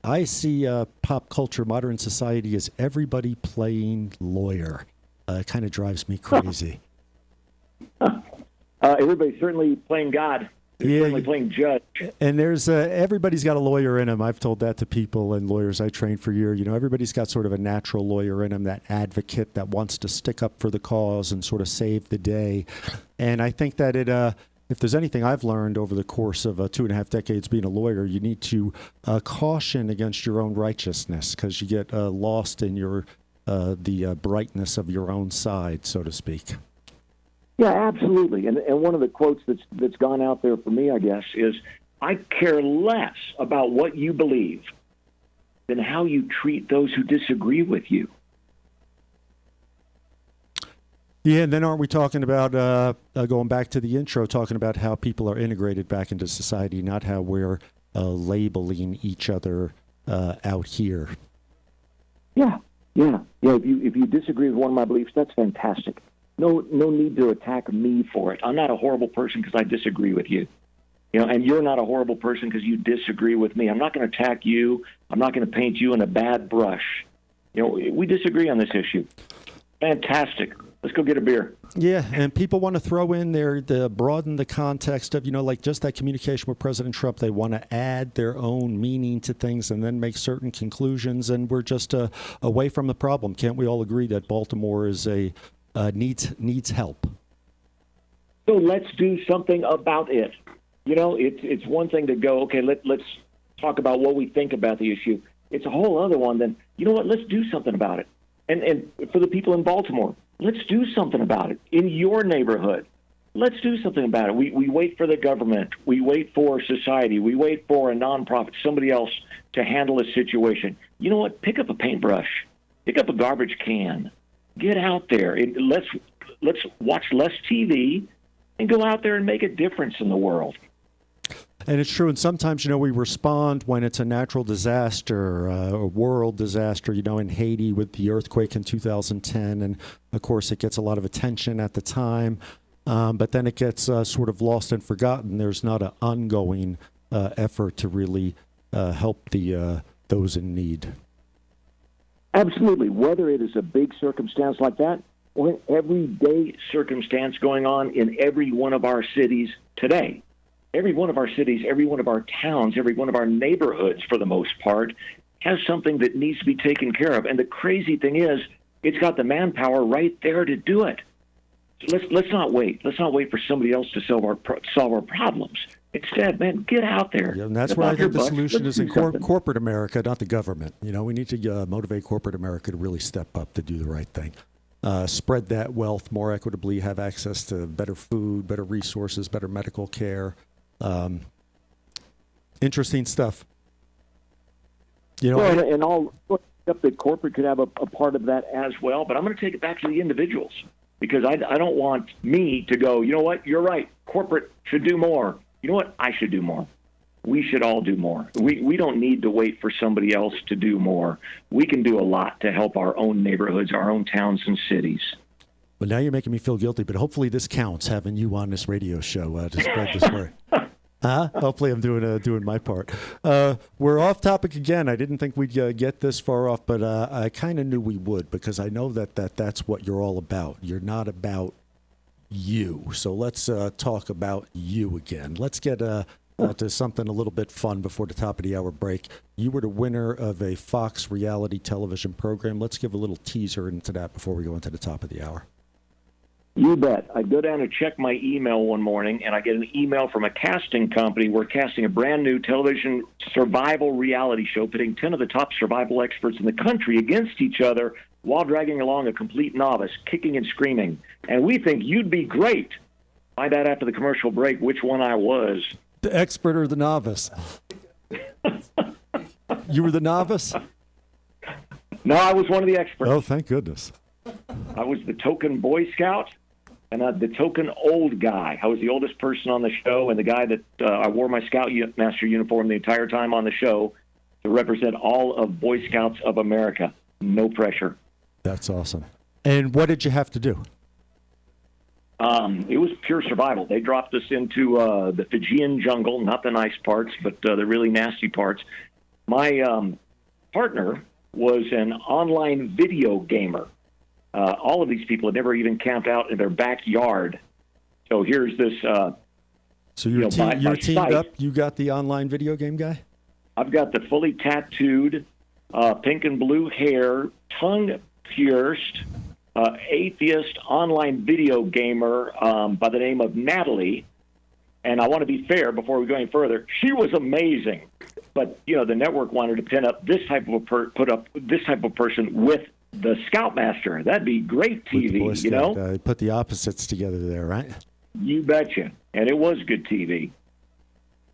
I see pop culture, modern society as everybody playing lawyer. It kind of drives me crazy. Everybody's certainly playing God. They're certainly playing judge. And there's everybody's got a lawyer in them. I've told that to people and lawyers I trained for years. Everybody's got sort of a natural lawyer in them, that advocate that wants to stick up for the cause and sort of save the day. And I think that if there's anything I've learned over the course of 2.5 decades being a lawyer, you need to caution against your own righteousness, because you get lost in the brightness of your own side, so to speak. Yeah, absolutely. And one of the quotes that's gone out there for me, I guess, is, I care less about what you believe than how you treat those who disagree with you. Yeah, and then aren't we talking about, going back to the intro, talking about how people are integrated back into society, not how we're labeling each other out here. Yeah. If you disagree with one of my beliefs, that's fantastic. No need to attack me for it. I'm not a horrible person because I disagree with you. And you're not a horrible person because you disagree with me. I'm not going to attack you. I'm not going to paint you in a bad brush. We disagree on this issue. Fantastic. Let's go get a beer. Yeah, and people want to throw in broaden the context of, like just that communication with President Trump. They want to add their own meaning to things and then make certain conclusions, and we're just away from the problem. Can't we all agree that Baltimore is needs help? So let's do something about it. It's one thing to go, okay, let's talk about what we think about the issue. It's a whole other one then, let's do something about it. And for the people in Baltimore, let's do something about it. In your neighborhood, let's do something about it. We wait for the government. We wait for society. We wait for a nonprofit, somebody else to handle a situation. You know what? Pick up a paintbrush. Pick up a garbage can. Get out there. Let's watch less TV and go out there and make a difference in the world. And it's true. And sometimes, we respond when it's a natural disaster, a world disaster, in Haiti with the earthquake in 2010. And, of course, it gets a lot of attention at the time. But then it gets sort of lost and forgotten. There's not an ongoing effort to really help those in need. Absolutely. Whether it is a big circumstance like that or an everyday circumstance going on in every one of our cities today. Every one of our cities, every one of our towns, every one of our neighborhoods, for the most part, has something that needs to be taken care of. And the crazy thing is, it's got the manpower right there to do it. So let's not wait. Let's not wait for somebody else to solve our problems. Instead, man, get out there. Yeah, and that's where I think the solution is in corporate America, not the government. We need to motivate corporate America to really step up to do the right thing. Spread that wealth more equitably, have access to better food, better resources, better medical care. Interesting stuff. And I'll look up that corporate could have a part of that as well, but I'm going to take it back to the individuals. because I don't want me to go, you know what, you're right, corporate should do more. You know what, I should do more. We should all do more. We don't need to wait for somebody else to do more. We can do a lot to help our own neighborhoods, our own towns and cities. Well, now you're making me feel guilty, but hopefully this counts, having you on this radio show to spread this word. Hopefully I'm doing my part. We're off topic again. I didn't think we'd get this far off, but I kind of knew we would, because I know that's what you're all about. You're not about you. So let's talk about you again. Let's get to something a little bit fun before the top of the hour break. You were the winner of a Fox reality television program. Let's give a little teaser into that before we go into the top of the hour. You bet. I go down and check my email one morning, and I get an email from a casting company. We're casting a brand new television survival reality show, pitting 10 of the top survival experts in the country against each other while dragging along a complete novice, kicking and screaming. And we think you'd be great. Find out after the commercial break which one I was. The expert or the novice? You were the novice? No, I was one of the experts. Oh, thank goodness. I was the token Boy Scout and the token old guy. I was the oldest person on the show, and the guy that I wore my Scoutmaster uniform the entire time on the show to represent all of Boy Scouts of America. No pressure. That's awesome. And what did you have to do? It was pure survival. They dropped us into the Fijian jungle, not the nice parts, but the really nasty parts. My partner was an online video gamer. All of these people had never even camped out in their backyard. So here's this. So you're teamed up. You got the online video game guy? I've got the fully tattooed, pink and blue hair, tongue pierced, atheist online video gamer by the name of Natalie. And I want to be fair before we go any further. She was amazing, but the network wanted to pin up this type of person with the Scoutmaster. That'd be great TV, put the opposites together there, right? You betcha. And it was good TV.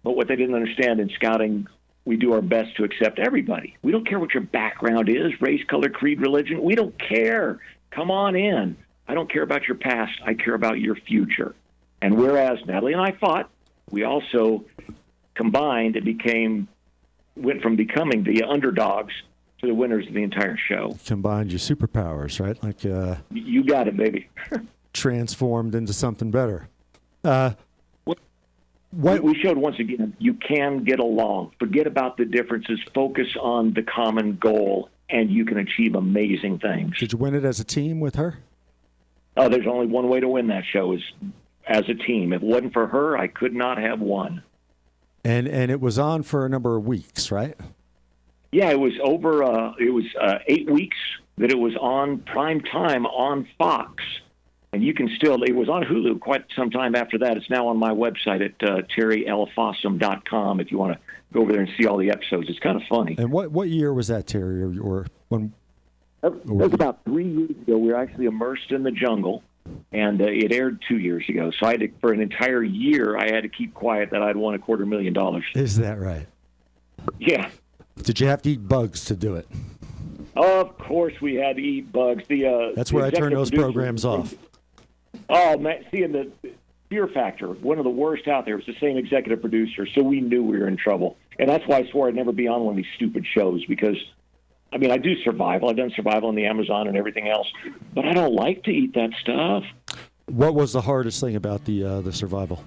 But what they didn't understand in scouting, we do our best to accept everybody. We don't care what your background is, race, color, creed, religion. We don't care. Come on in. I don't care about your past. I care about your future. And whereas Natalie and I fought, we also combined and went from becoming the underdogs to the winners of the entire show. Combined your superpowers, right? Like you got it, baby. Transformed into something better. We showed once again, you can get along. Forget about the differences. Focus on the common goal, and you can achieve amazing things. Did you win it as a team with her? Oh, there's only one way to win that show, is as a team. If it wasn't for her, I could not have won. And it was on for a number of weeks, right? Yeah, it was over. It was 8 weeks that it was on prime time on Fox, and you can still. It was on Hulu quite some time after that. It's now on my website at terrylfossum.com if you want to go over there and see all the episodes. It's kind of funny. And what year was that, Terry? Or when? It was about 3 years ago. We were actually immersed in the jungle, and it aired 2 years ago. So I had to, for an entire year, I had to keep quiet that I'd won $250,000. Is that right? Yeah. Did you have to eat bugs to do it? Of course we had to eat bugs. That's where I turn those programs off. Oh, man. Seeing the Fear Factor, one of the worst out there, was the same executive producer, so we knew we were in trouble. And that's why I swore I'd never be on one of these stupid shows, because, I mean, I do survival. I've done survival in the Amazon and everything else, but I don't like to eat that stuff. What was the hardest thing about the survival?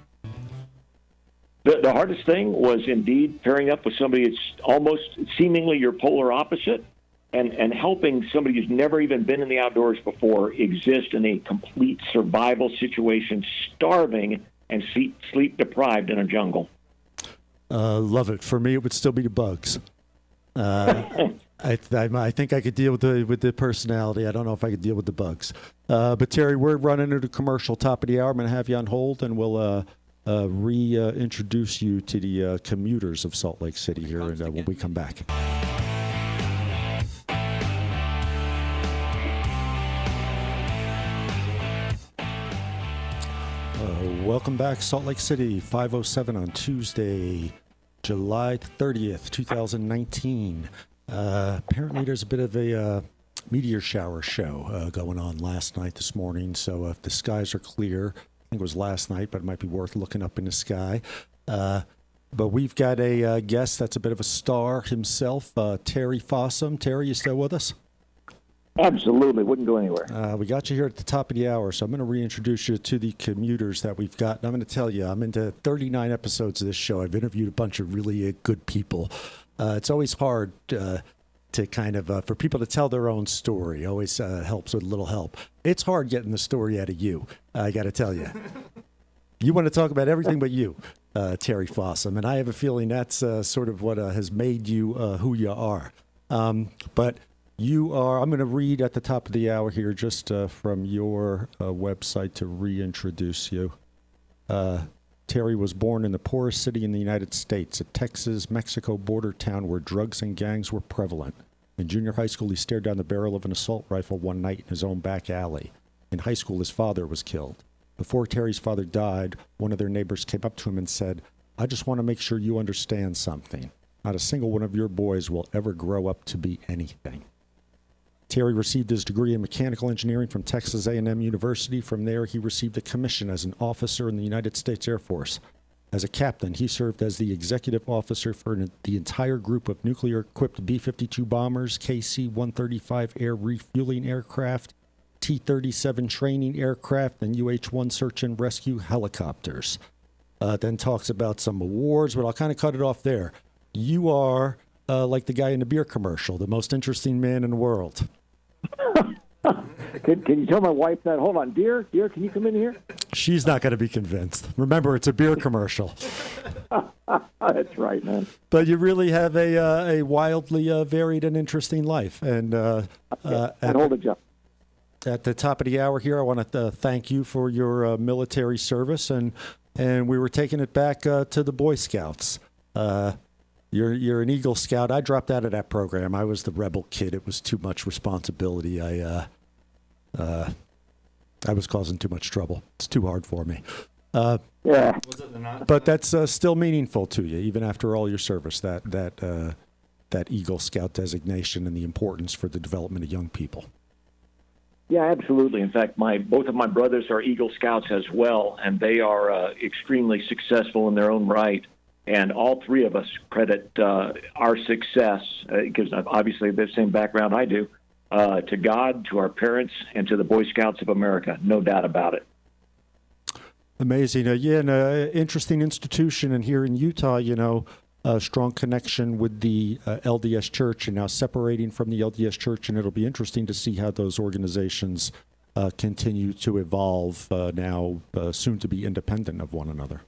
The hardest thing was indeed pairing up with somebody that's almost seemingly your polar opposite, and helping somebody who's never even been in the outdoors before exist in a complete survival situation, starving and sleep deprived in a jungle. Love it. For me, it would still be the bugs. I think I could deal with the personality. I don't know if I could deal with the bugs. But Terry, we're running into the commercial top of the hour. I'm going to have you on hold, and we'll reintroduce you to the commuters of Salt Lake City here, and when we come back. Welcome back, Salt Lake City, 5:07 on Tuesday, July 30th, 2019. Apparently there's a bit of a meteor shower show going on last night, this morning. So if the skies are clear, I think it was last night, but it might be worth looking up in the sky. But we've got a guest that's a bit of a star himself, Terry Fossum. Terry, you still with us? Absolutely. Wouldn't go anywhere. We got you here at the top of the hour, so I'm going to reintroduce you to the commuters that we've got. And I'm going to tell you, I'm into 39 episodes of this show. I've interviewed a bunch of really good people. It's always hard to kind of, for people to tell their own story. Always helps with a little help. It's hard getting the story out of you, I got to tell you. You want to talk about everything but you, Terry Fossum, and I have a feeling that's sort of what has made you who you are. But you are, I'm going to read at the top of the hour here just from your website to reintroduce you. Terry was born in the poorest city in the United States, a Texas-Mexico border town where drugs and gangs were prevalent. In junior high school, he stared down the barrel of an assault rifle one night in his own back alley. In high school, his father was killed. Before Terry's father died, one of their neighbors came up to him and said, "I just want to make sure you understand something. Not a single one of your boys will ever grow up to be anything." Terry received his degree in mechanical engineering from Texas A&M University. From there, he received a commission as an officer in the United States Air Force. As a captain, he served as the executive officer for the entire group of nuclear-equipped B-52 bombers, KC-135 air refueling aircraft, T-37 training aircraft, and UH-1 search and rescue helicopters. Then talks about some awards, but I'll kind of cut it off there. You are like the guy in the beer commercial, the most interesting man in the world. Can you tell my wife that? Hold on, dear, can you come in here? She's not going to be convinced. Remember, it's a beer commercial. That's right, man. But you really have a wildly varied and interesting life. And Hold it, Jeff. At the top of the hour here, I want to thank you for your military service, and we were taking it back to the Boy Scouts. You're an Eagle Scout. I dropped out of that program. I was the rebel kid. It was too much responsibility. I was causing too much trouble. It's too hard for me. Yeah. But that's still meaningful to you, even after all your service. That Eagle Scout designation and the importance for the development of young people. Yeah, absolutely. In fact, both of my brothers are Eagle Scouts as well, and they are extremely successful in their own right. And all three of us credit our success, because obviously the same background I do, to God, to our parents, and to the Boy Scouts of America. No doubt about it. Amazing. An interesting institution. And here in Utah, a strong connection with the LDS Church, and now separating from the LDS Church. And it'll be interesting to see how those organizations continue to evolve now, soon to be independent of one another.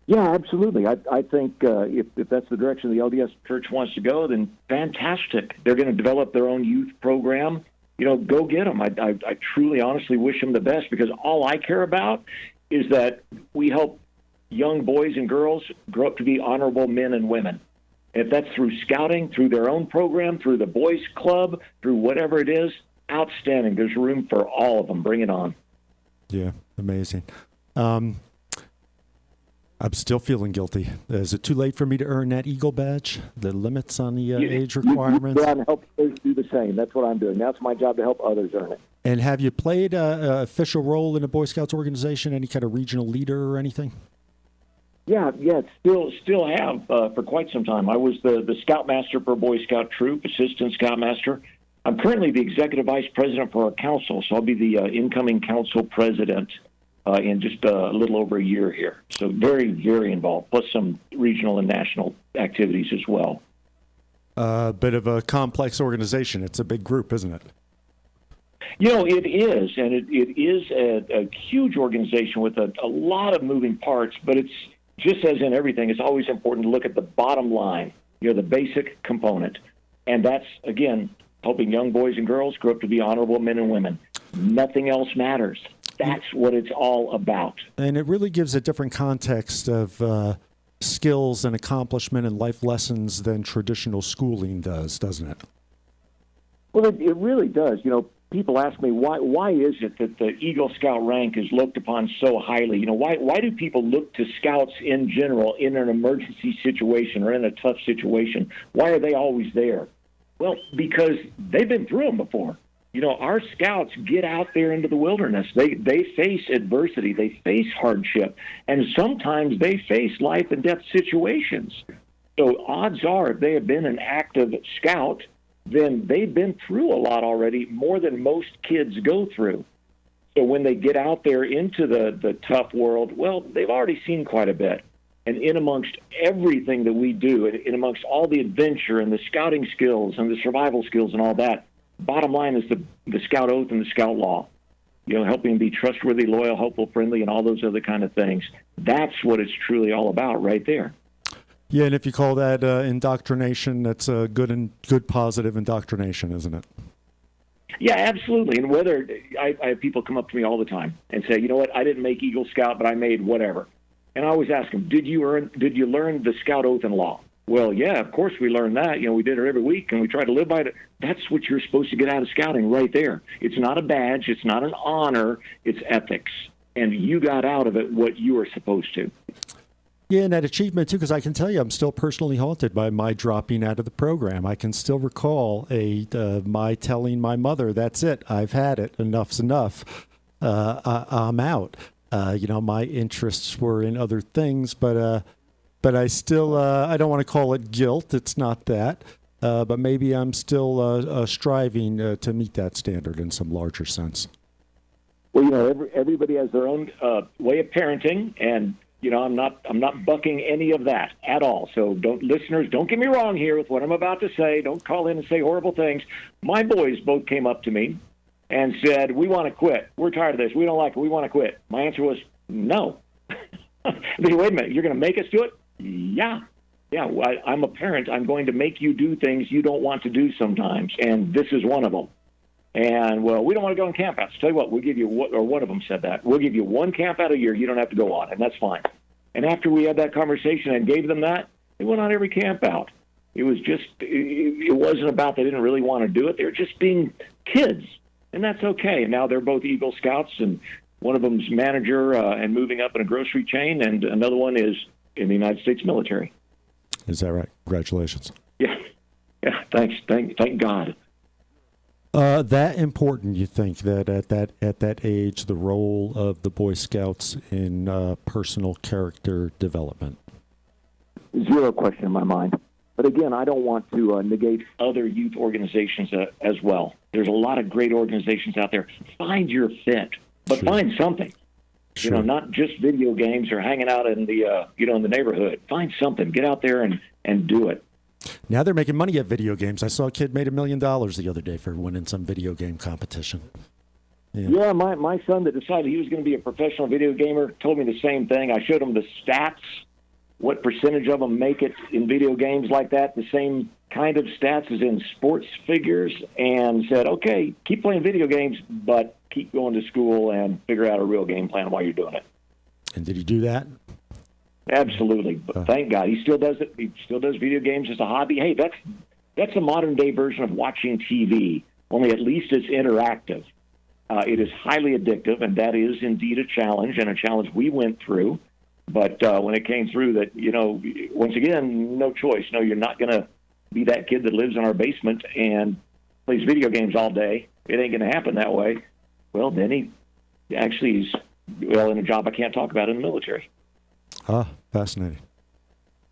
Yeah, absolutely. I think if that's the direction the LDS Church wants to go, then fantastic. They're going to develop their own youth program. Go get them. I truly, honestly wish them the best, because all I care about is that we help young boys and girls grow up to be honorable men and women. If that's through scouting, through their own program, through the boys club, through whatever it is, outstanding. There's room for all of them. Bring it on. Yeah, amazing. I'm still feeling guilty. Is it too late for me to earn that Eagle badge? The limits on the age requirements? You go out and help others do the same. That's what I'm doing. That's my job, to help others earn it. And have you played an official role in a Boy Scouts organization, any kind of regional leader or anything? Yeah, still have for quite some time. I was the Scoutmaster for a Boy Scout troop, Assistant Scoutmaster. I'm currently the Executive Vice President for our council, so I'll be the incoming council president in just a little over a year here. So very, very involved, plus some regional and national activities as well. Bit of a complex organization. It's a big group, isn't it? It is, and it is a huge organization with a lot of moving parts, but it's just as in everything, it's always important to look at the bottom line, the basic component. And that's, again, helping young boys and girls grow up to be honorable men and women. Nothing else matters. That's what it's all about. And it really gives a different context of skills and accomplishment and life lessons than traditional schooling does, doesn't it? Well, it really does. People ask me, why is it that the Eagle Scout rank is looked upon so highly? Why do people look to Scouts in general in an emergency situation or in a tough situation? Why are they always there? Well, because they've been through them before. Our scouts get out there into the wilderness. They face adversity. They face hardship. And sometimes they face life and death situations. So odds are, if they have been an active scout, then they've been through a lot already, more than most kids go through. So when they get out there into the tough world, well, they've already seen quite a bit. And in amongst everything that we do, in amongst all the adventure and the scouting skills and the survival skills and all that, bottom line is the scout oath and the scout law. Helping them be trustworthy, loyal, hopeful, friendly, and all those other kind of things. That's what it's truly all about right there. Yeah, and if you call that indoctrination, that's a good positive indoctrination, isn't it? Yeah, absolutely. And whether I have people come up to me all the time and say, you know what, I didn't make Eagle Scout, but I made whatever. And I always ask them, did you learn the Scout Oath and Law? Well, yeah, of course we learned that. We did it every week, and we try to live by it. That's what you're supposed to get out of scouting right there. It's not a badge. It's not an honor. It's ethics. And you got out of it what you were supposed to. Yeah, and that achievement, too, because I can tell you I'm still personally haunted by my dropping out of the program. I can still recall my telling my mother, that's it, I've had it, enough's enough, I'm out. My interests were in other things, but I still, I don't want to call it guilt. It's not that. But maybe I'm still striving to meet that standard in some larger sense. Well, everybody has their own way of parenting, and I'm not bucking any of that at all. So listeners, don't get me wrong here with what I'm about to say. Don't call in and say horrible things. My boys both came up to me and said, "We want to quit. We're tired of this. We don't like it. We want to quit." My answer was no. Wait a minute, you're going to make us do it? Yeah. I'm a parent. I'm going to make you do things you don't want to do sometimes, and this is one of them. And, well, we don't want to go on campouts. Tell you what, we'll give you, or one of them said that, we'll give you one camp out a year you don't have to go on, and that's fine. And after we had that conversation and gave them that, they went on every camp out. It was just, it wasn't about they didn't really want to do it. They were just being kids, and that's okay. And now they're both Eagle Scouts, and one of them's manager and moving up in a grocery chain, and another one is in the United States military. Is that right? Congratulations. Yeah, thanks. Thank God. That important, you think, that at that age, the role of the Boy Scouts in personal character development? Zero question in my mind. But again, I don't want to negate other youth organizations as well. There's a lot of great organizations out there. Find your fit, but Sure. Find something. Sure. Not just video games or hanging out in the in the neighborhood. Find something. Get out there and do it. Now they're making money at video games. I saw a kid made $1 million the other day for winning some video game competition. Yeah, my son that decided he was going to be a professional video gamer told me the same thing. I showed him the stats, what percentage of them make it in video games like that, the same kind of stats as in sports figures, and said, okay, keep playing video games, but keep going to school and figure out a real game plan while you're doing it. And did he do that? Absolutely. But thank God. He still does it. He still does video games as a hobby. Hey, that's a modern-day version of watching TV, only at least it's interactive. It is highly addictive, and that is indeed a challenge, and a challenge we went through. But when it came through that, once again, no choice. No, you're not going to be that kid that lives in our basement and plays video games all day. It ain't going to happen that way. Well, then he actually is, in a job I can't talk about in the military. Ah, fascinating.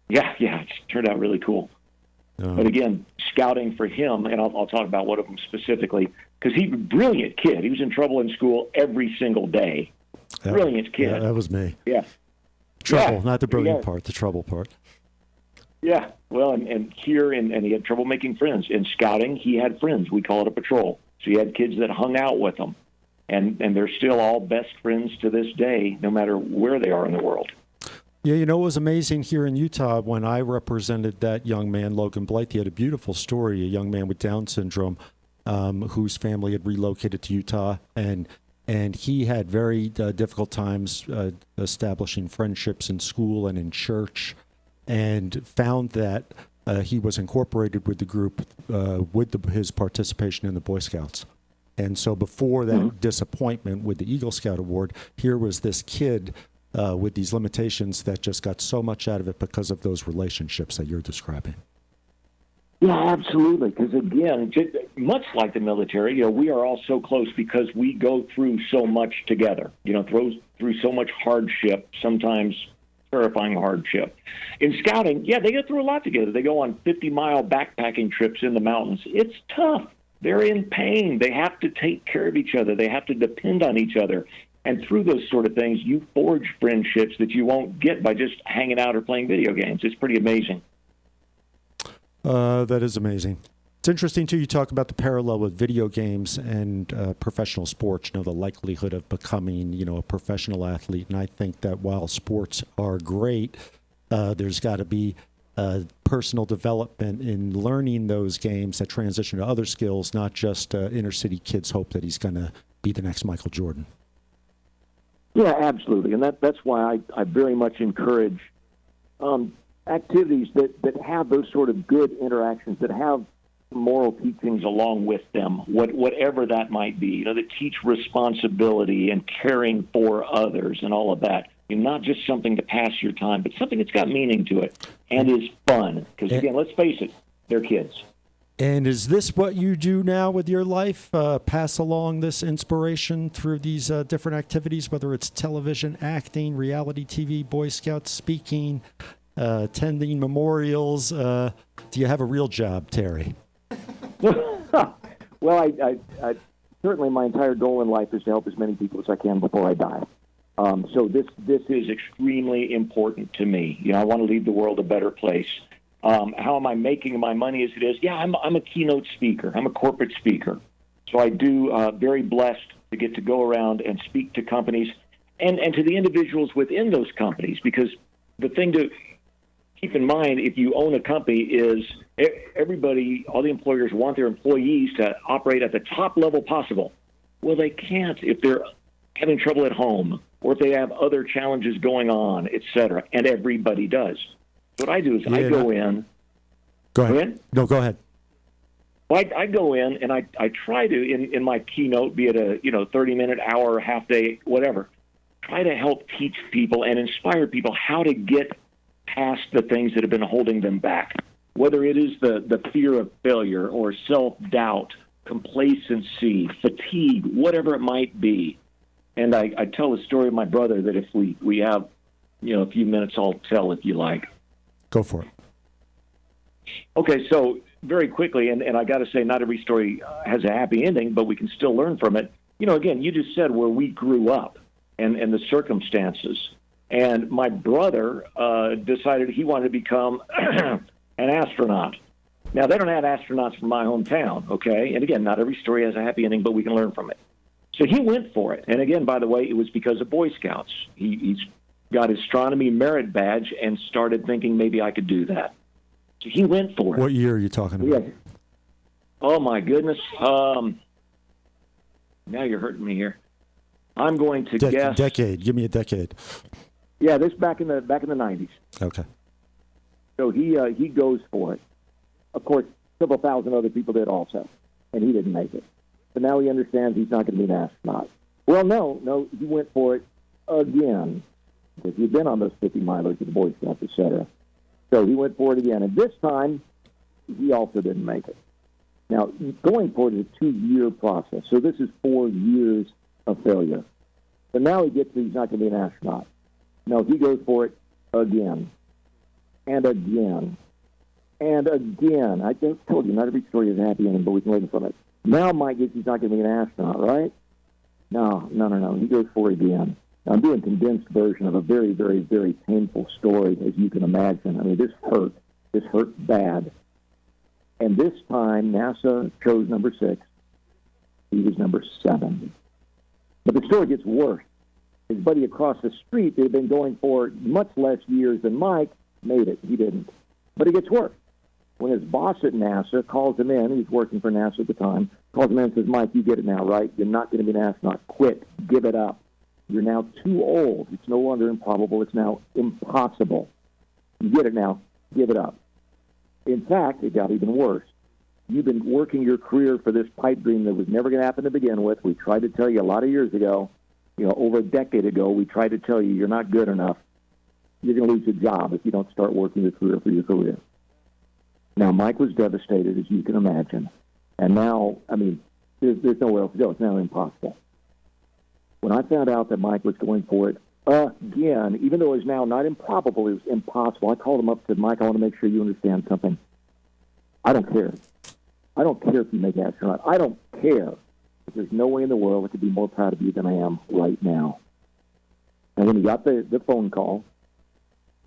Yeah, it turned out really cool. But again, scouting for him, and I'll talk about one of them specifically, because he's a brilliant kid. He was in trouble in school every single day. Brilliant kid. Yeah, that was me. Yeah. Trouble, Yeah. not the brilliant part, the trouble part. Yeah, well, and here, and he had trouble making friends. In scouting, he had friends. We call it a patrol. So he had kids that hung out with him. And they're still all best friends to this day, no matter where they are in the world. Yeah, it was amazing here in Utah when I represented that young man, Logan Blythe. He had a beautiful story, a young man with Down syndrome whose family had relocated to Utah, and he had very difficult times establishing friendships in school and in church, and found that he was incorporated with the group with his participation in the Boy Scouts. And so before that disappointment with the Eagle Scout Award, here was this kid with these limitations that just got so much out of it because of those relationships that you're describing. Yeah, absolutely. Because again, much like the military, we are all so close because we go through so much together. Through so much hardship, sometimes terrifying hardship. In scouting, yeah, they go through a lot together. They go on 50-mile backpacking trips in the mountains. It's tough. They're in pain. They have to take care of each other. They have to depend on each other. And through those sort of things, you forge friendships that you won't get by just hanging out or playing video games. It's pretty amazing. That is amazing. It's interesting, too, you talk about the parallel with video games and professional sports, the likelihood of becoming, a professional athlete. And I think that while sports are great, there's got to be personal development in learning those games that transition to other skills, not just inner city kids hope that he's going to be the next Michael Jordan. Yeah, absolutely. And that's why I very much encourage activities that have those sort of good interactions, that have moral teachings along with them, whatever that might be, that teach responsibility and caring for others and all of that. Not just something to pass your time, but something that's got meaning to it and is fun. Because, again, let's face it, they're kids. And is this what you do now with your life? Pass along this inspiration through these different activities, whether it's television, acting, reality TV, Boy Scouts, speaking, attending memorials. Do you have a real job, Terry? Well, I certainly my entire goal in life is to help as many people as I can before I die. So this is extremely important to me. I want to leave the world a better place. How am I making my money as it is? Yeah, I'm a keynote speaker. I'm a corporate speaker. So I do very blessed to get to go around and speak to companies and to the individuals within those companies, because the thing to keep in mind if you own a company is everybody, all the employers want their employees to operate at the top level possible. Well, they can't if they're having trouble at home or if they have other challenges going on, et cetera, and everybody does. What I do is I go in. Go ahead. No, go ahead. Well, I go in and I try to, in my keynote, be it a 30-minute, hour, half day, whatever, try to help teach people and inspire people how to get past the things that have been holding them back, whether it is the fear of failure or self-doubt, complacency, fatigue, whatever it might be. And I tell the story of my brother that if we have a few minutes, I'll tell if you like. Go for it. Okay, so very quickly, and I got to say, not every story has a happy ending, but we can still learn from it. Again, you just said where we grew up and the circumstances. And my brother decided he wanted to become an astronaut. Now, they don't have astronauts from my hometown, okay? And again, not every story has a happy ending, but we can learn from it. So he went for it. And again, by the way, it was because of Boy Scouts. He's got his astronomy merit badge and started thinking maybe I could do that. So he went for it. What year are you talking about? Yeah. Oh, my goodness. Now you're hurting me here. I'm going to guess. Decade. Give me a decade. Yeah, this back in the 90s. Okay. So he goes for it. Of course, several thousand other people did also, and he didn't make it. So now he understands he's not going to be an astronaut. Well, no, he went for it again, because he'd been on those 50-milers with the Boy Scouts, et cetera. So he went for it again, and this time he also didn't make it. Now, going for it is a 2-year process, so this is 4 years of failure. So now he gets he's not going to be an astronaut. No, he goes for it again, and again, and again. I just told you, not every story is a happy ending, but we can learn from it. Now Mike gets he's not going to be an astronaut, right? No. He goes for it again. Now, I'm doing a condensed version of a very, very, very painful story, as you can imagine. I mean, this hurt. This hurt bad. And this time, NASA chose number 6. He was number 7. But the story gets worse. His buddy across the street, they've been going for much less years than Mike, made it. He didn't. But it gets worse. When his boss at NASA calls him in, he's working for NASA at the time, calls him in and says, Mike, you get it now, right? You're not going to be an astronaut. Quit. Give it up. You're now too old. It's no longer improbable. It's now impossible. You get it now. Give it up. In fact, it got even worse. You've been working your career for this pipe dream that was never going to happen to begin with. We tried to tell you a lot of years ago, over a decade ago, we tried to tell you you're not good enough. You're going to lose your job if you don't start working your career for your career. Now, Mike was devastated, as you can imagine. And now, I mean, there's nowhere else to go. It's now impossible. When I found out that Mike was going for it again, even though it was now not improbable, it was impossible, I called him up and said, Mike, I want to make sure you understand something. I don't care. I don't care if you make astronaut. I don't care. There's no way in the world I could be more proud of you than I am right now. And when he got the phone call,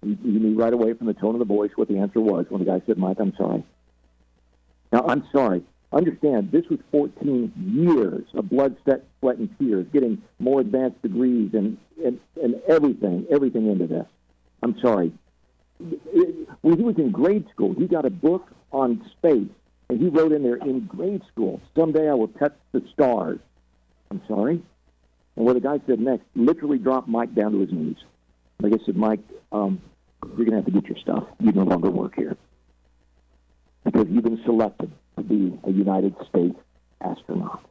he knew right away from the tone of the voice what the answer was when the guy said, Mike, I'm sorry. Now, I'm sorry. Understand, this was 14 years of blood, sweat, and tears, getting more advanced degrees and everything into this. I'm sorry. When he was in grade school, he got a book on space, and he wrote in there, in grade school, someday I will touch the stars. I'm sorry. And what the guy said next literally dropped Mike down to his knees. Like I said, Mike, you're going to have to get your stuff. You no longer work here. Because you've been selected to be a United States astronaut.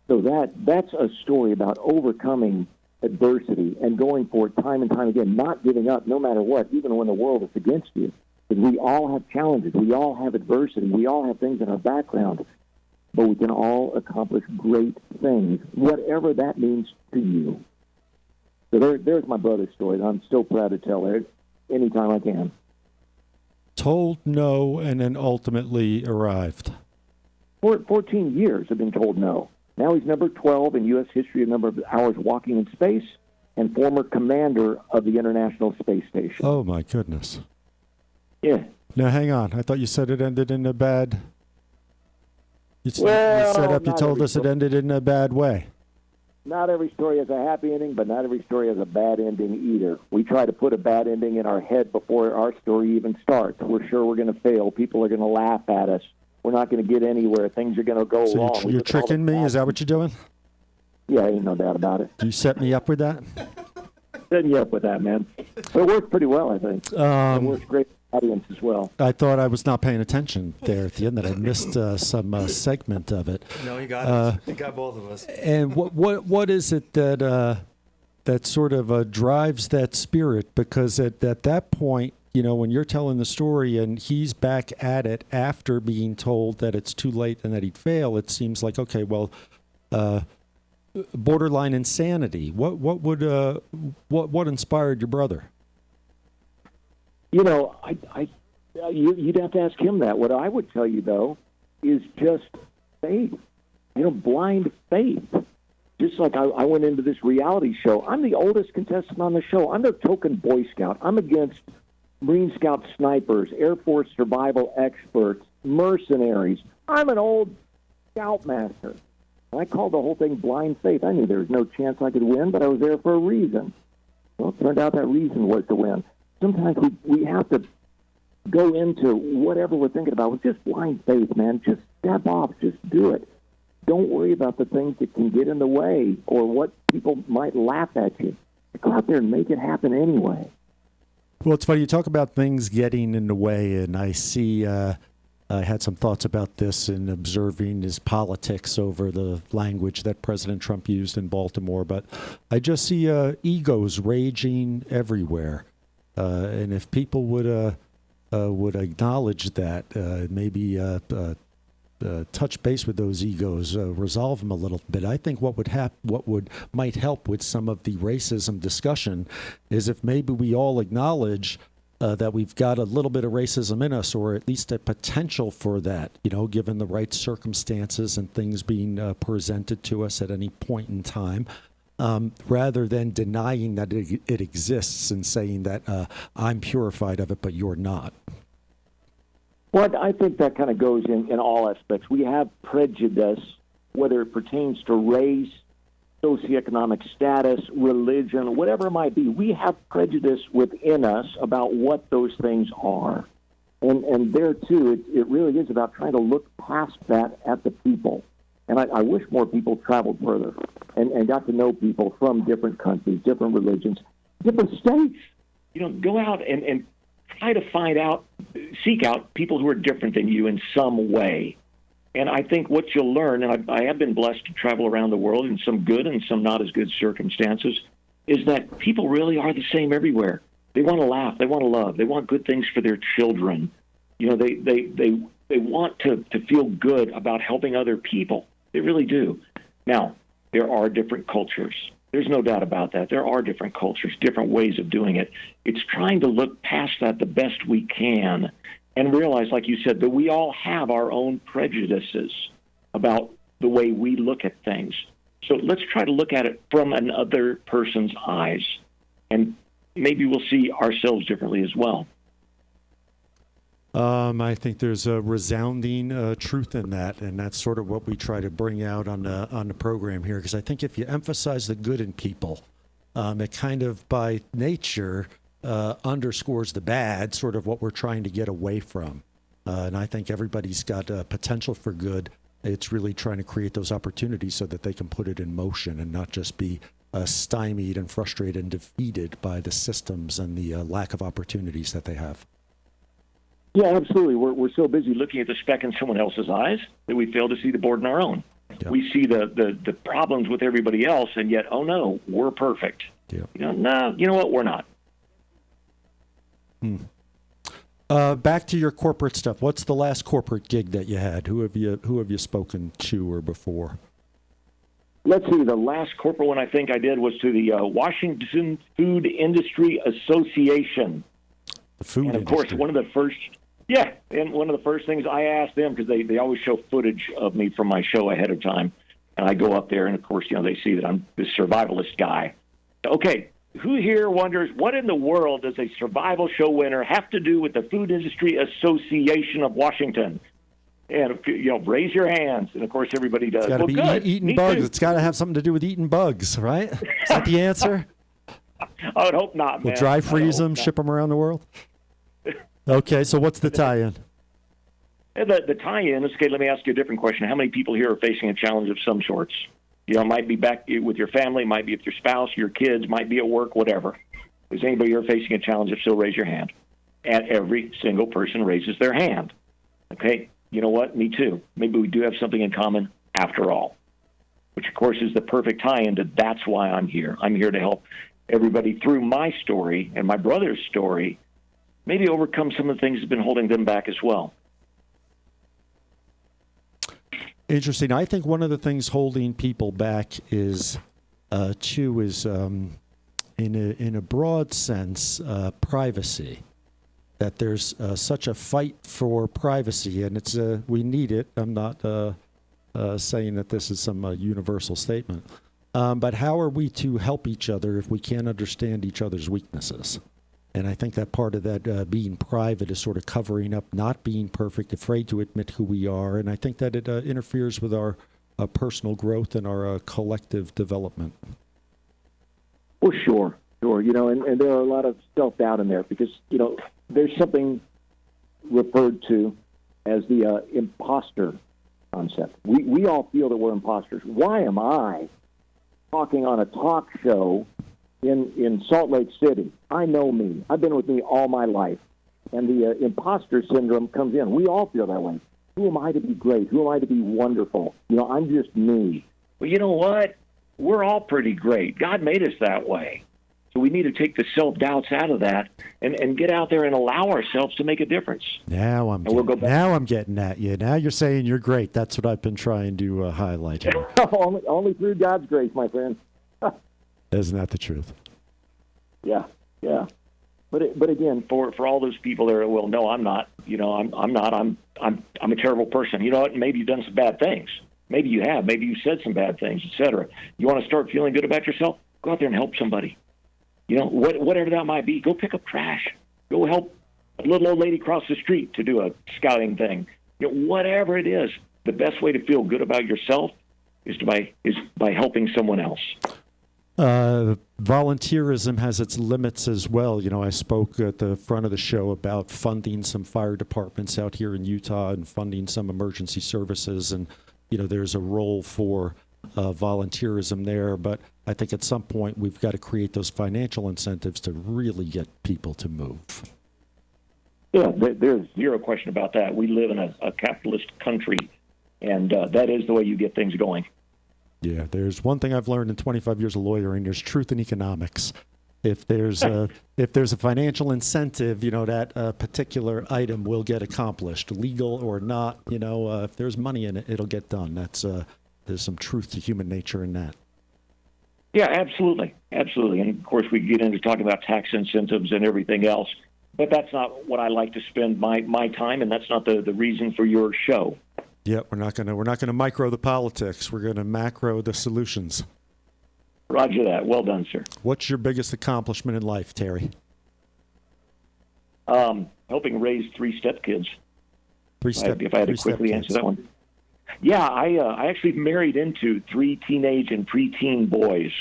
So that's a story about overcoming adversity and going for it time and time again, not giving up no matter what, even when the world is against you. Because we all have challenges. We all have adversity. We all have things in our background. But we can all accomplish great things, whatever that means to you. So there's my brother's story. I'm so proud to tell it anytime I can. Told no and then ultimately arrived. 14 years have been told no. Now he's number 12 in U.S. history of number of hours walking in space and former commander of the International Space Station. Oh, my goodness. Yeah. Now, hang on. I thought you said it ended in a bad... You told us it ended in a bad way. Not every story has a happy ending, but not every story has a bad ending either. We try to put a bad ending in our head before our story even starts. We're sure we're going to fail. People are going to laugh at us. We're not going to get anywhere. Things are going to go wrong. So you're tricking me? Is that what you're doing? Yeah, ain't no doubt about it. Do you set me up with that? Setting you up with that, man. So it works pretty well, I think. It works great for the audience as well. I thought I was not paying attention there at the end, that I missed some segment of it. No, you got it. You got both of us. And what is it that that sort of drives that spirit? Because at that point, you know, when you're telling the story and he's back at it after being told that it's too late and that he'd fail, it seems like, okay, well, borderline insanity. What inspired your brother? You know, you'd have to ask him that. What I would tell you, though, is just faith. You know, blind faith. Just like I went into this reality show. I'm the oldest contestant on the show. I'm the token Boy Scout. I'm against Marine Scout snipers, Air Force survival experts, mercenaries. I'm an old scoutmaster. I called the whole thing blind faith. I knew there was no chance I could win, but I was there for a reason. Well, it turned out that reason was to win. Sometimes we have to go into whatever we're thinking about with just blind faith, man. Just step off. Just do it. Don't worry about the things that can get in the way or what people might laugh at you. Go out there and make it happen anyway. Well, it's funny. You talk about things getting in the way, and I see I had some thoughts about this in observing his politics over the language that President Trump used in Baltimore. But I just see egos raging everywhere. And if people would acknowledge that, maybe touch base with those egos, resolve them a little bit. I think what might help with some of the racism discussion is if maybe we all acknowledge that we've got a little bit of racism in us, or at least a potential for that, you know, given the right circumstances and things being presented to us at any point in time. Rather than denying that it exists and saying that I'm purified of it, but you're not. Well, I think that kind of goes in all aspects. We have prejudice, whether it pertains to race, socioeconomic status, religion, whatever it might be. We have prejudice within us about what those things are. And there, too, it really is about trying to look past that at the people. And I wish more people traveled further and got to know people from different countries, different religions, different states. You know, go out and try to seek out people who are different than you in some way. And I think what you'll learn, and I have been blessed to travel around the world in some good and some not as good circumstances, is that people really are the same everywhere. They want to laugh. They want to love. They want good things for their children. They want to feel good about helping other people. They really do. Now, there are different cultures. There's no doubt about that. There are different cultures, different ways of doing it. It's trying to look past that the best we can and realize, like you said, that we all have our own prejudices about the way we look at things. So let's try to look at it from another person's eyes, and maybe we'll see ourselves differently as well. I think there's a resounding truth in that, and that's sort of what we try to bring out on the program here. Because I think if you emphasize the good in people, it kind of by nature underscores the bad, sort of what we're trying to get away from. And I think everybody's got potential for good. It's really trying to create those opportunities so that they can put it in motion and not just be stymied and frustrated and defeated by the systems and the lack of opportunities that they have. Yeah, absolutely. We're so busy looking at the speck in someone else's eyes that we fail to see the board in our own. Yeah. We see the problems with everybody else, and yet, oh no, we're perfect. Yeah. No, you know what? We're not. Back to your corporate stuff. What's the last corporate gig that you had? Who have you spoken to or before? Let's see. The last corporate one I think I did was to the Washington Food Industry Association. The food and of industry. course, one of the first things I asked them, because they always show footage of me from my show ahead of time, and I go up there, and of course, they see that I'm this survivalist guy. Okay, who here wonders what in the world does a survival show winner have to do with the Food Industry Association of Washington? And raise your hands, and of course, everybody does. It's got to be good. eating Me bugs. too. It's got to have something to do with eating bugs, right? Is that the answer? I would hope not, man. We'll dry I freeze hope them, not. ship them around the world. Okay, so what's the tie-in? The tie-in is, okay, let me ask you a different question. How many people here are facing a challenge of some sorts? It might be back with your family, might be with your spouse, your kids, might be at work, whatever. Is anybody here facing a challenge? If so, raise your hand. And every single person raises their hand. Okay, you know what? Me too. Maybe we do have something in common after all, which, of course, is the perfect tie-in to that's why I'm here. I'm here to help everybody through my story and my brother's story maybe overcome some of the things that have been holding them back as well. Interesting. I think one of the things holding people back is in a broad sense, privacy. That there's such a fight for privacy, and it's we need it. I'm not saying that this is some universal statement, but how are we to help each other if we can't understand each other's weaknesses? And I think that part of that being private is sort of covering up, not being perfect, afraid to admit who we are. And I think that it interferes with our personal growth and our collective development. Well, sure. And there are a lot of self-doubt in there because, there's something referred to as the imposter concept. We all feel that we're imposters. Why am I talking on a talk show in Salt Lake City? I know me. I've been with me all my life. And the imposter syndrome comes in. We all feel that way. Who am I to be great? Who am I to be wonderful? I'm just me. Well, you know what? We're all pretty great. God made us that way. So we need to take the self-doubts out of that and get out there and allow ourselves to make a difference. Now I'm getting at you. Now you're saying you're great. That's what I've been trying to highlight here. only through God's grace, my friend. Isn't that the truth? Yeah. But again, for all those people there, well, no, I'm not. I'm not. I'm a terrible person. You know what? Maybe you've done some bad things. Maybe you have. Maybe you said some bad things, etc. You want to start feeling good about yourself? Go out there and help somebody. Whatever that might be. Go pick up trash. Go help a little old lady cross the street to do a scouting thing. Whatever it is, the best way to feel good about yourself is by helping someone else. Volunteerism has its limits as well. I spoke at the front of the show about funding some fire departments out here in Utah and funding some emergency services. And, there's a role for volunteerism there. But I think at some point we've got to create those financial incentives to really get people to move. Yeah, there's zero question about that. We live in a capitalist country, and that is the way you get things going. Yeah, there's one thing I've learned in 25 years of lawyering. There's truth in economics. if there's a financial incentive, that particular item will get accomplished, legal or not. If there's money in it, it'll get done. There's some truth to human nature in that. Yeah, absolutely. Absolutely. And of course, we get into talking about tax incentives and everything else, but that's not what I like to spend my time, and that's not the reason for your show. Yeah, we're not gonna micro the politics. We're gonna macro the solutions. Roger that. Well done, sir. What's your biggest accomplishment in life, Terry? Helping raise 3 stepkids. If I had to quickly answer that one. Yeah, I actually married into 3 teenage and preteen boys.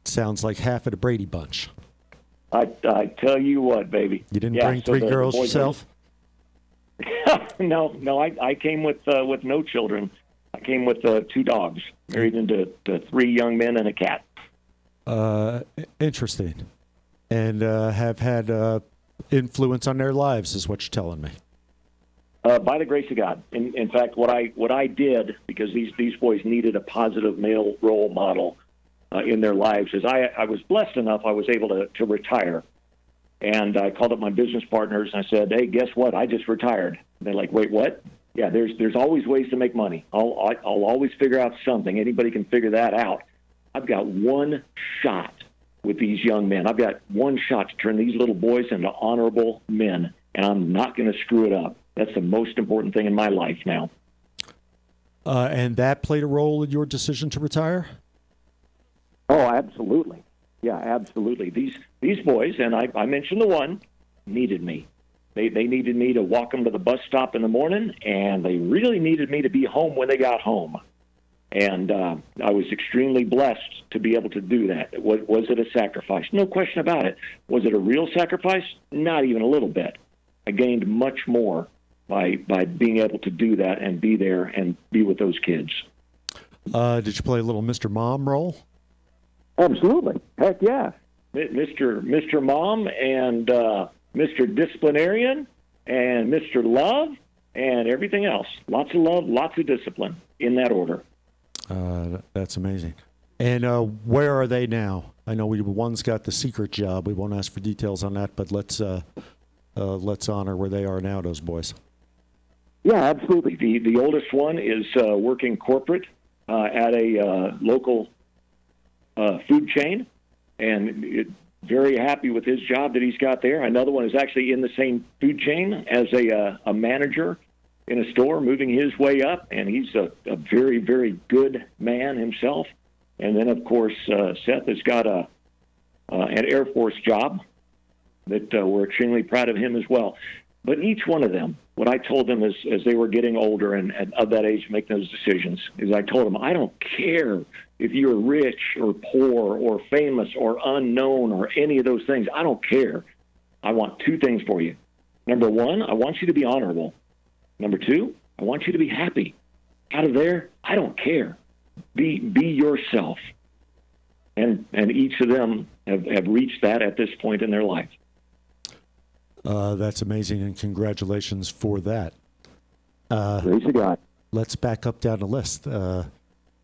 Sounds like half of the Brady Bunch. I tell you what, baby. You didn't bring 3 girls yourself? No. I came with no children. I came with 2 dogs. Married into 3 young men and a cat. Interesting. And have had influence on their lives, is what you're telling me. By the grace of God. In fact, what I did, because these boys needed a positive male role model in their lives, is I was blessed enough I was able to retire. And I called up my business partners and I said, "Hey, guess what? I just retired." And they're like, "Wait, what?" Yeah, there's always ways to make money. I'll always figure out something. Anybody can figure that out. I've got one shot with these young men. I've got one shot to turn these little boys into honorable men, and I'm not going to screw it up. That's the most important thing in my life now. And that played a role in your decision to retire? Oh, absolutely. Yeah, absolutely. These boys, and I mentioned the one, needed me. They needed me to walk them to the bus stop in the morning, and they really needed me to be home when they got home. And I was extremely blessed to be able to do that. Was it a sacrifice? No question about it. Was it a real sacrifice? Not even a little bit. I gained much more by being able to do that and be there and be with those kids. Did you play a little Mr. Mom role? Absolutely. Heck yeah. Mr. Mom and Mr. Disciplinarian and Mr. Love and everything else. Lots of love, lots of discipline in that order. That's amazing. And where are they now? I know one's got the secret job. We won't ask for details on that, but let's honor where they are now, those boys. Yeah, absolutely. The oldest one is working corporate at a local food chain, and very happy with his job that he's got there. Another one is actually in the same food chain as a manager in a store, moving his way up, and he's a very, very good man himself. And then, of course, Seth has got an Air Force job that we're extremely proud of him as well. But each one of them, what I told them as they were getting older and of that age to make those decisions, is I told them, I don't care if you're rich or poor or famous or unknown or any of those things. I don't care. I want 2 things for you. Number 1, I want you to be honorable. Number 2, I want you to be happy. Out of there, I don't care. Be yourself. And each of them have reached that at this point in their life. That's amazing, and congratulations for that. Praise to God. Let's back up down the list.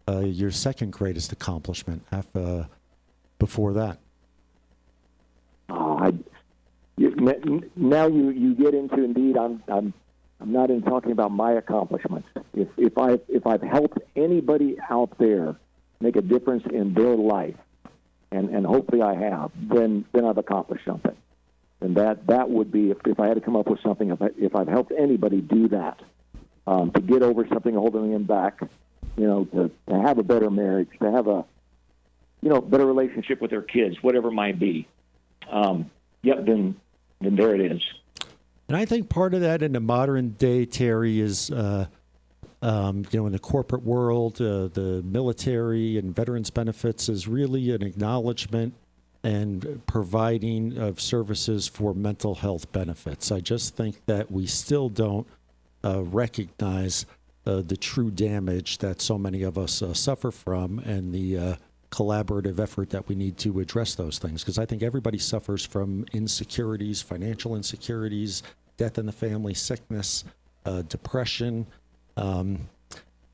Your second greatest accomplishment before that. Now you get into, indeed, I'm not in talking about my accomplishments. If I've helped anybody out there make a difference in their life, and hopefully I have, then I've accomplished something. And that would be, if I had to come up with something, if I've helped anybody do that, to get over something holding them back, to have a better marriage, to have a, better relationship with their kids, whatever it might be. Then there it is. And I think part of that in the modern day, Terry, is, in the corporate world, the military and veterans benefits is really an acknowledgement and providing of services for mental health benefits. I just think that we still don't recognize the true damage that so many of us suffer from, and the collaborative effort that we need to address those things. Because I think everybody suffers from insecurities, financial insecurities, death in the family, sickness, depression. And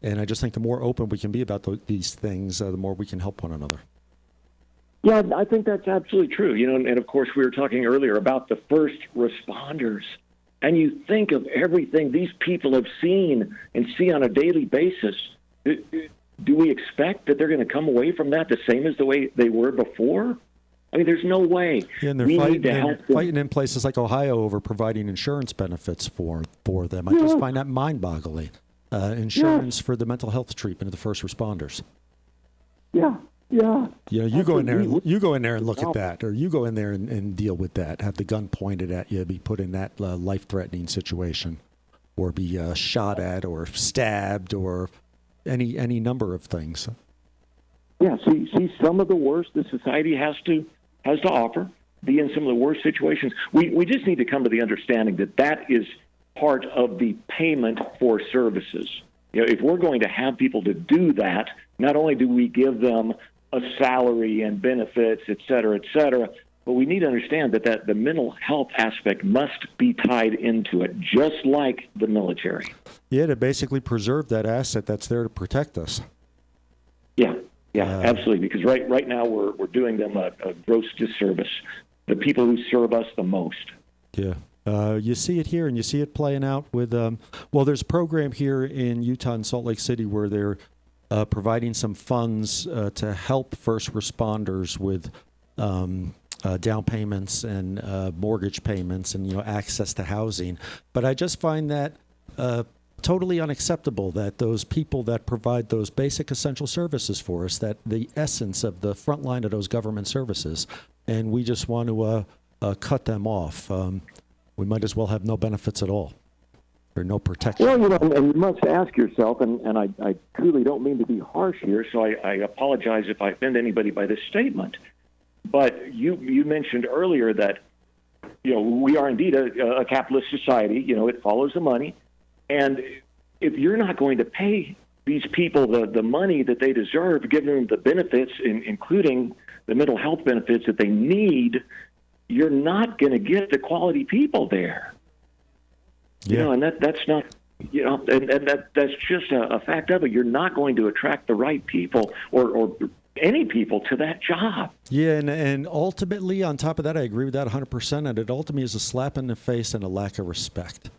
I just think the more open we can be about these things, the more we can help one another. Yeah, I think that's absolutely true. And of course, we were talking earlier about the first responders. And you think of everything these people have seen and see on a daily basis. Do we expect that they're going to come away from that the same as the way they were before? I mean, there's no way. Yeah, and they're fighting in places like Ohio over providing insurance benefits for them. I just find that mind-boggling. Insurance for the mental health treatment of the first responders. Yeah. You go in there and look at that, or you go in there and deal with that. Have the gun pointed at you, be put in that life-threatening situation, or be shot at, or stabbed, or any number of things. Yeah. See some of the worst the society has to offer. Be in some of the worst situations. We just need to come to the understanding that is part of the payment for services. If we're going to have people to do that, not only do we give them a salary and benefits, et cetera, but we need to understand that the mental health aspect must be tied into it, just like the military. Yeah, to basically preserve that asset that's there to protect us. Yeah, absolutely. Because right now we're doing them a gross disservice. The people who serve us the most. Yeah. You see it here, and you see it playing out with, there's a program here in Utah and Salt Lake City where they're providing some funds to help first responders with down payments and mortgage payments and, access to housing. But I just find that totally unacceptable that those people that provide those basic essential services for us, that the essence of the front line of those government services, and we just want to cut them off. We might as well have no benefits at all, or no protection. Well, and you must ask yourself, and I truly don't mean to be harsh here, so I apologize if I offend anybody by this statement. But you mentioned earlier that, we are indeed a capitalist society. It follows the money. And if you're not going to pay these people the money that they deserve, give them the benefits, including the mental health benefits that they need, you're not going to get the quality people there. Yeah. And that's not, that's just a fact of it. You're not going to attract the right people or any people to that job. Yeah, and ultimately, on top of that, I agree with that 100%, and it ultimately is a slap in the face and a lack of respect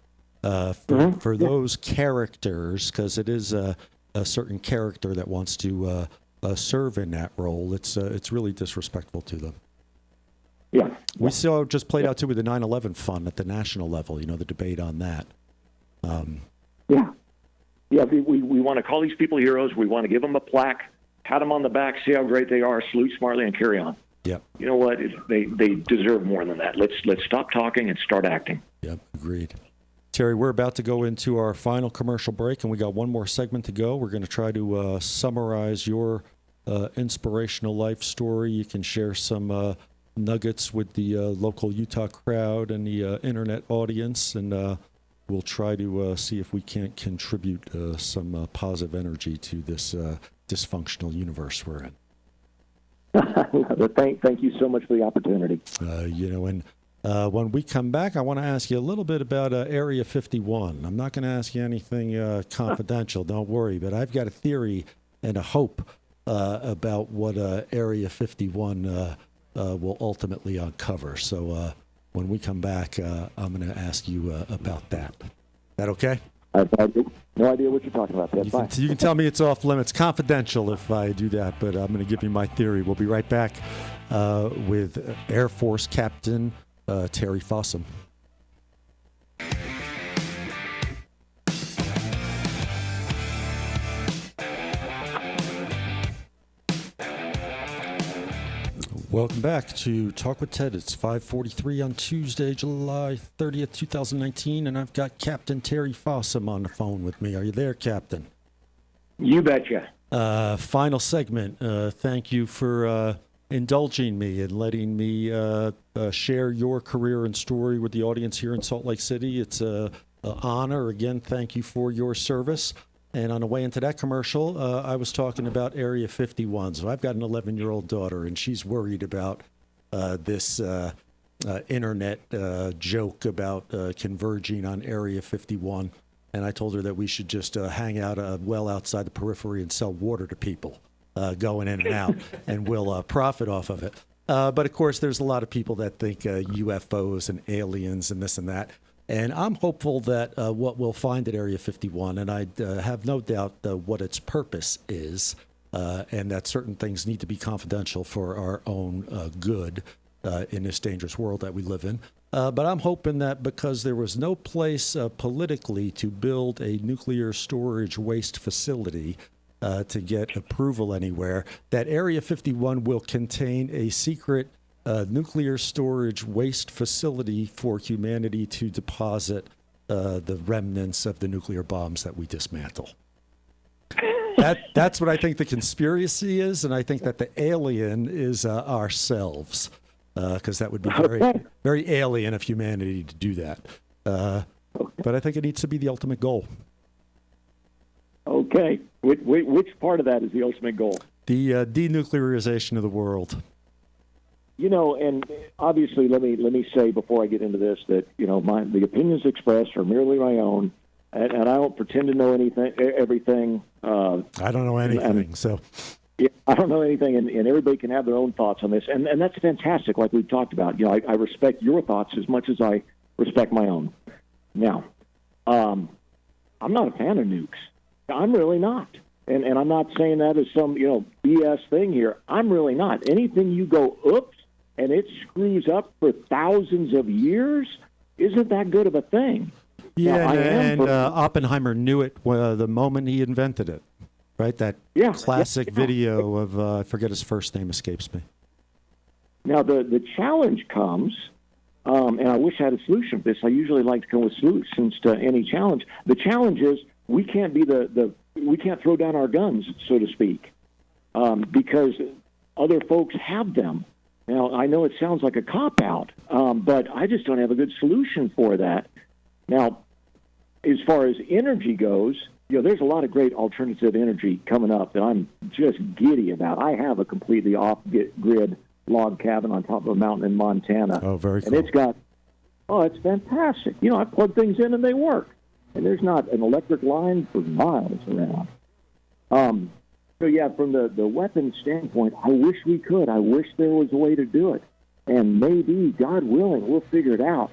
for those characters, because it is a certain character that wants to serve in that role. It's really disrespectful to them. Yeah. We saw just played out too with the 9/11 fund at the national level, the debate on that. Yeah, we want to call these people heroes. We want to give them a plaque, pat them on the back, see how great they are, salute smartly, and carry on. Yep. You know what? They deserve more than that. Let's stop talking and start acting. Yep, agreed. Terry, we're about to go into our final commercial break, and we got one more segment to go. We're going to try to summarize your inspirational life story. You can share some nuggets with the local Utah crowd and the internet audience, and we'll try to see if we can't contribute some positive energy to this dysfunctional universe we're in. Thank you so much for the opportunity. When we come back, I want to ask you a little bit about Area 51. I'm not going to ask you anything confidential, don't worry, but I've got a theory and a hope about what Area 51 will ultimately uncover. So when we come back, I'm going to ask you about that. Is that okay? I have no idea what you're talking about. That's you can tell me it's off limits, confidential if I do that, but I'm going to give you my theory. We'll be right back with Air Force Captain Terry Fossum. Welcome back to Talk with Ted. It's 5:43 on Tuesday, July 30th, 2019, and I've got Captain Terry Fossum on the phone with me. Are you there, Captain? You betcha. Final segment. Thank you for indulging me and letting me share your career and story with the audience here in Salt Lake City. It's an honor. Again, thank you for your service. And on the way into that commercial, I was talking about Area 51. So I've got an 11-year-old daughter, and she's worried about this internet joke about converging on Area 51. And I told her that we should just hang out well outside the periphery and sell water to people. going in and out, and we'll profit off of it. But of course, there's a lot of people that think UFOs and aliens and this and that. And I'm hopeful that what we'll find at Area 51, and I have no doubt what its purpose is, and that certain things need to be confidential for our own good in this dangerous world that we live in. But I'm hoping that because there was no place politically to build a nuclear storage waste facility to get approval anywhere, that Area 51 will contain a secret nuclear storage waste facility for humanity to deposit the remnants of the nuclear bombs that we dismantle. That's what I think the conspiracy is, and I think that the alien is ourselves, because that would be very, very alien of humanity to do that. But I think it needs to be the ultimate goal. Okay. Which part of that is the ultimate goal? The denuclearization of the world. You know, and obviously, let me say before I get into this that the opinions expressed are merely my own, and I don't pretend to know everything. I don't know anything, so. Yeah, I don't know anything, and everybody can have their own thoughts on this, and that's fantastic. Like we've talked about, I respect your thoughts as much as I respect my own. Now, I'm not a fan of nukes. I'm really not. And I'm not saying that as some, BS thing here. I'm really not. Anything you go, oops, and it screws up for thousands of years, isn't that good of a thing? Yeah, and Oppenheimer knew it the moment he invented it, right? That classic video of, I forget his first name, escapes me. Now, the challenge comes, and I wish I had a solution for this. I usually like to come with solutions to any challenge. The challenge is we can't be we can't throw down our guns, so to speak, because other folks have them. Now, I know it sounds like a cop-out, but I just don't have a good solution for that. Now, as far as energy goes, there's a lot of great alternative energy coming up that I'm just giddy about. I have a completely off-grid log cabin on top of a mountain in Montana. Oh, very cool. And it's fantastic. I plug things in and they work. And there's not an electric line for miles around. So, yeah, from the weapons standpoint, I wish we could. I wish there was a way to do it. And maybe, God willing, we'll figure it out.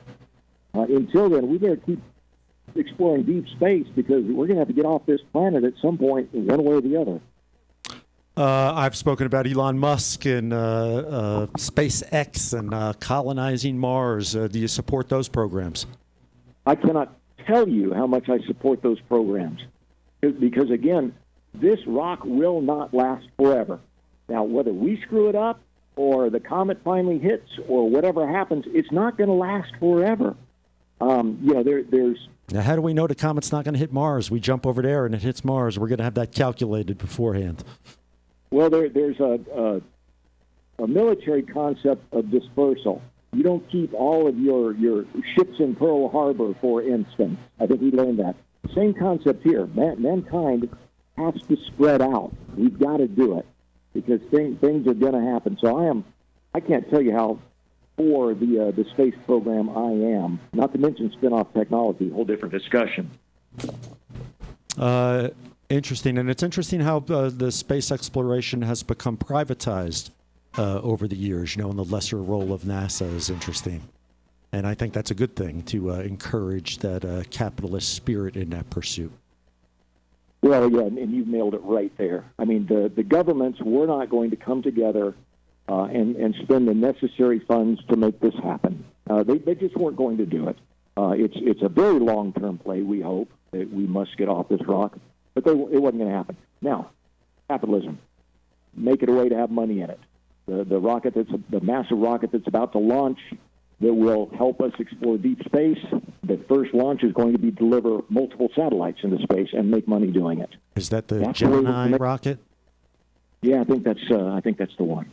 Until then, we got to keep exploring deep space because we're going to have to get off this planet at some point, one way or the other. I've spoken about Elon Musk and SpaceX and colonizing Mars. Do you support those programs? I cannot tell you how much I support those programs because, again, this rock will not last forever. Now, whether we screw it up or the comet finally hits or whatever happens, it's not going to last forever. There's... Now, how do we know the comet's not going to hit Mars? We jump over there and it hits Mars. We're going to have that calculated beforehand. Well, there's a military concept of dispersal. You don't keep all of your ships in Pearl Harbor, for instance. I think we learned that. Same concept here. Mankind has to spread out. We've got to do it because things are going to happen. So I can't tell you how for the space program I am. Not to mention spin-off technology, whole different discussion. Interesting, and it's interesting how the space exploration has become privatized over the years. And the lesser role of NASA is interesting, and I think that's a good thing to encourage that capitalist spirit in that pursuit. Well, yeah, and you've nailed it right there. I mean, the governments were not going to come together and spend the necessary funds to make this happen. They just weren't going to do it. It's a very long-term play, we hope, that we must get off this rock, but it wasn't going to happen. Now, capitalism, make it a way to have money in it. The massive rocket that's about to launch that will help us explore deep space. The first launch is going to be deliver multiple satellites into space and make money doing it. Is that the Gemini rocket? Yeah, I think that's the one.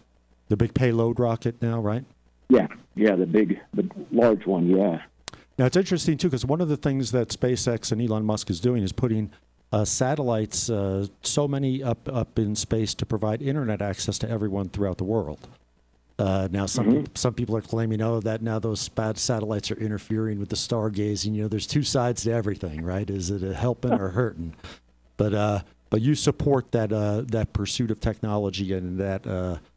The big payload rocket now, right? Yeah, the large one, yeah. Now, it's interesting, too, because one of the things that SpaceX and Elon Musk is doing is putting satellites, so many up in space to provide internet access to everyone throughout the world. Now, some people are claiming, that now those satellites are interfering with the stargazing. There's two sides to everything, right? Is it helping or hurting? But But you support that pursuit of technology and that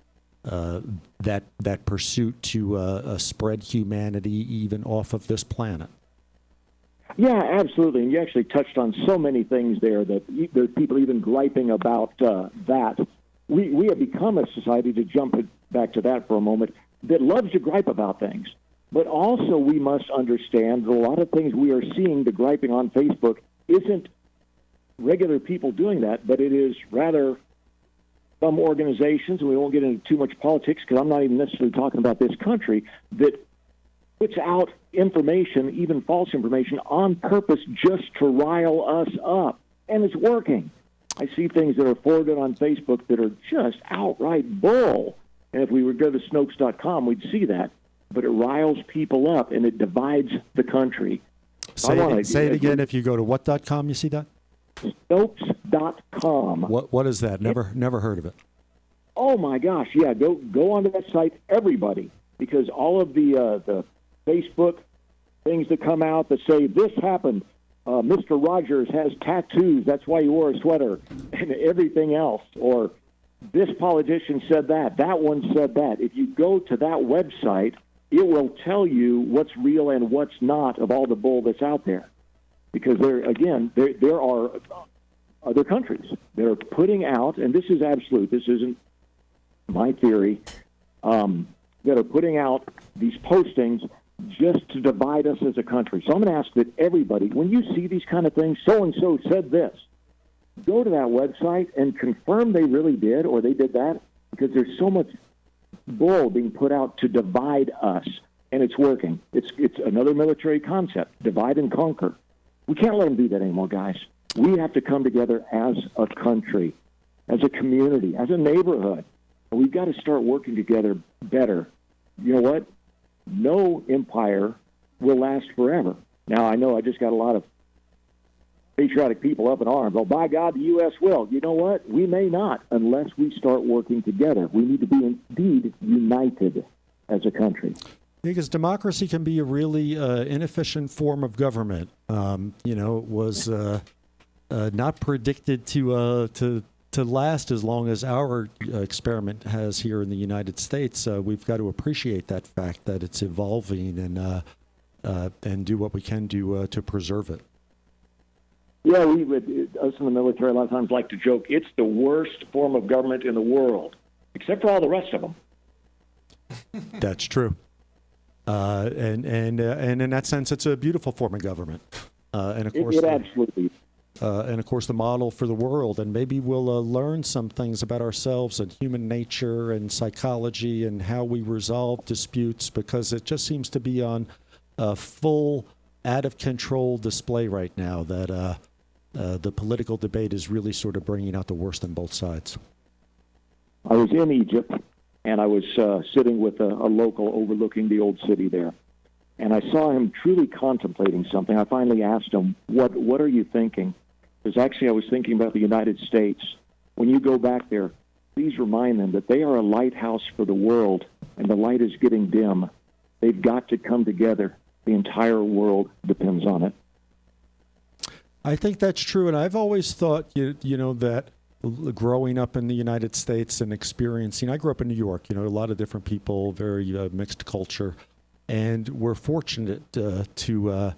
pursuit to spread humanity even off of this planet. Yeah, absolutely. And you actually touched on so many things there that there's people even griping about that. We have become a society, to jump back to that for a moment, that loves to gripe about things. But also we must understand that a lot of things we are seeing, the griping on Facebook, isn't regular people doing that, but it is rather some organizations, and we won't get into too much politics because I'm not even necessarily talking about this country, that puts out information, even false information, on purpose just to rile us up. And it's working. I see things that are forwarded on Facebook that are just outright bull. And if we would go to Snopes.com, we'd see that. But it riles people up, and it divides the country. Say it again. If you go to what.com, you see that? Snopes.com. What is that? Never heard of it. Oh, my gosh. Yeah, go onto that site, everybody, because all of the Facebook things that come out that say, this happened, Mr. Rogers has tattoos, that's why he wore a sweater, and everything else, or this politician said that one said that. If you go to that website, it will tell you what's real and what's not of all the bull that's out there. Because there are other countries that are putting out, and this is absolute, this isn't my theory, that are putting out these postings just to divide us as a country. So I'm going to ask that everybody, when you see these kind of things, so-and-so said this, go to that website and confirm they really did or they did that, because there's so much bull being put out to divide us, and it's working. It's another military concept, divide and conquer. We can't let them do that anymore, guys. We have to come together as a country, as a community, as a neighborhood. And we've got to start working together better. You know what? No empire will last forever. Now, I know I just got a lot of patriotic people up in arms. Oh, by God, the U.S. will. You know what? We may not unless we start working together. We need to be indeed united as a country. Because democracy can be a really inefficient form of government. It was not predicted to last as long as our experiment has here in the United States. We've got to appreciate that fact that it's evolving and do what we can do to preserve it. Yeah, us in the military a lot of times like to joke, it's the worst form of government in the world, except for all the rest of them. That's true. And in that sense, it's a beautiful form of government. And of course, it absolutely. And of course, the model for the world. And maybe we'll learn some things about ourselves and human nature and psychology and how we resolve disputes, because it just seems to be on a full, out of control display right now that the political debate is really sort of bringing out the worst in both sides. I was in Egypt, and I was sitting with a local overlooking the old city there. And I saw him truly contemplating something. I finally asked him, what are you thinking? Because actually I was thinking about the United States. When you go back there, please remind them that they are a lighthouse for the world, and the light is getting dim. They've got to come together. The entire world depends on it. I think that's true, and I've always thought, that growing up in the United States and experiencing, I grew up in New York, a lot of different people, very mixed culture, and we're fortunate to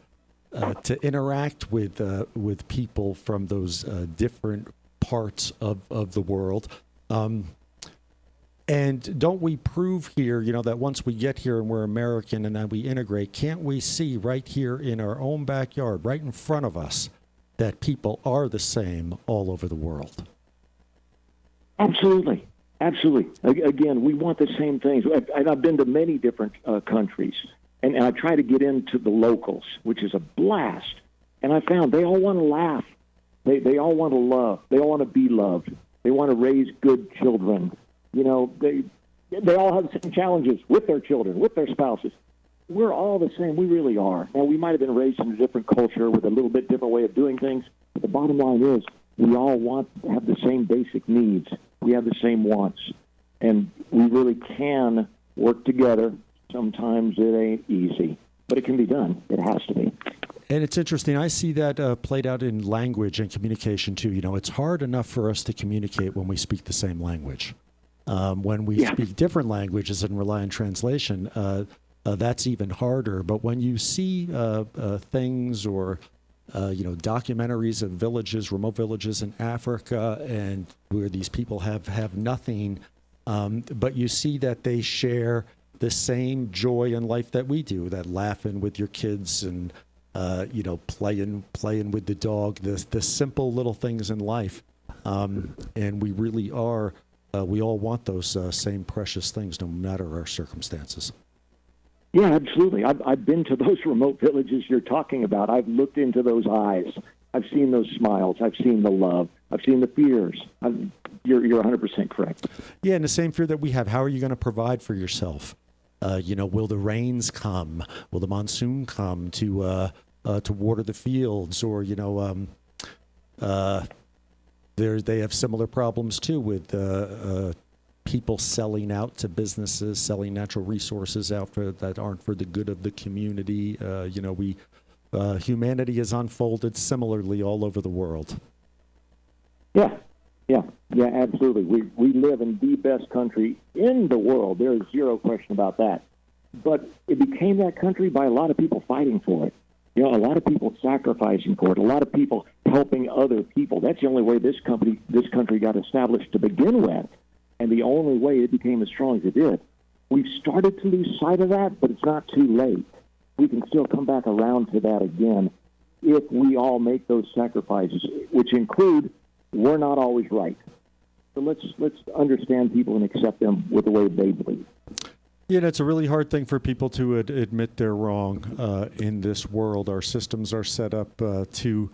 interact with people from those different parts of the world. And don't we prove here, that once we get here and we're American and then we integrate, can't we see right here in our own backyard, right in front of us, that people are the same all over the world? Absolutely. Absolutely. Again, we want the same things. I've been to many different countries, and I try to get into the locals, which is a blast. And I found they all want to laugh. They all want to love. They all want to be loved. They want to raise good children. They all have the same challenges with their children, with their spouses. We're all the same. We really are. Now, we might have been raised in a different culture with a little bit different way of doing things, but the bottom line is we all want to have the same basic needs. We have the same wants, and we really can work together. Sometimes it ain't easy, but it can be done. It has to be. And it's interesting. I see that played out in language and communication too. It's hard enough for us to communicate when we speak the same language. When we speak different languages and rely on translation, that's even harder. But when you see things or documentaries of villages, remote villages in Africa, and where these people have nothing, but you see that they share the same joy in life that we do, that laughing with your kids and playing with the dog, the simple little things in life. And we really are, we all want those same precious things no matter our circumstances. Yeah, absolutely. I've been to those remote villages you're talking about. I've looked into those eyes. I've seen those smiles. I've seen the love. I've seen the fears. You're 100% correct. Yeah, and the same fear that we have. How are you going to provide for yourself? Will the rains come? Will the monsoon come to water the fields? Or they have similar problems too with people selling out to businesses, selling natural resources out that aren't for the good of the community. Humanity is unfolded similarly all over the world. Yeah, absolutely. We live in the best country in the world. There is zero question about that. But it became that country by a lot of people fighting for it. A lot of people sacrificing for it. A lot of people helping other people. That's the only way this country got established to begin with, and the only way it became as strong as it did. We've started to lose sight of that, but it's not too late. We can still come back around to that again if we all make those sacrifices, which include we're not always right. So let's understand people and accept them with the way they believe. Yeah, it's a really hard thing for people to admit they're wrong in this world. Our systems are set up the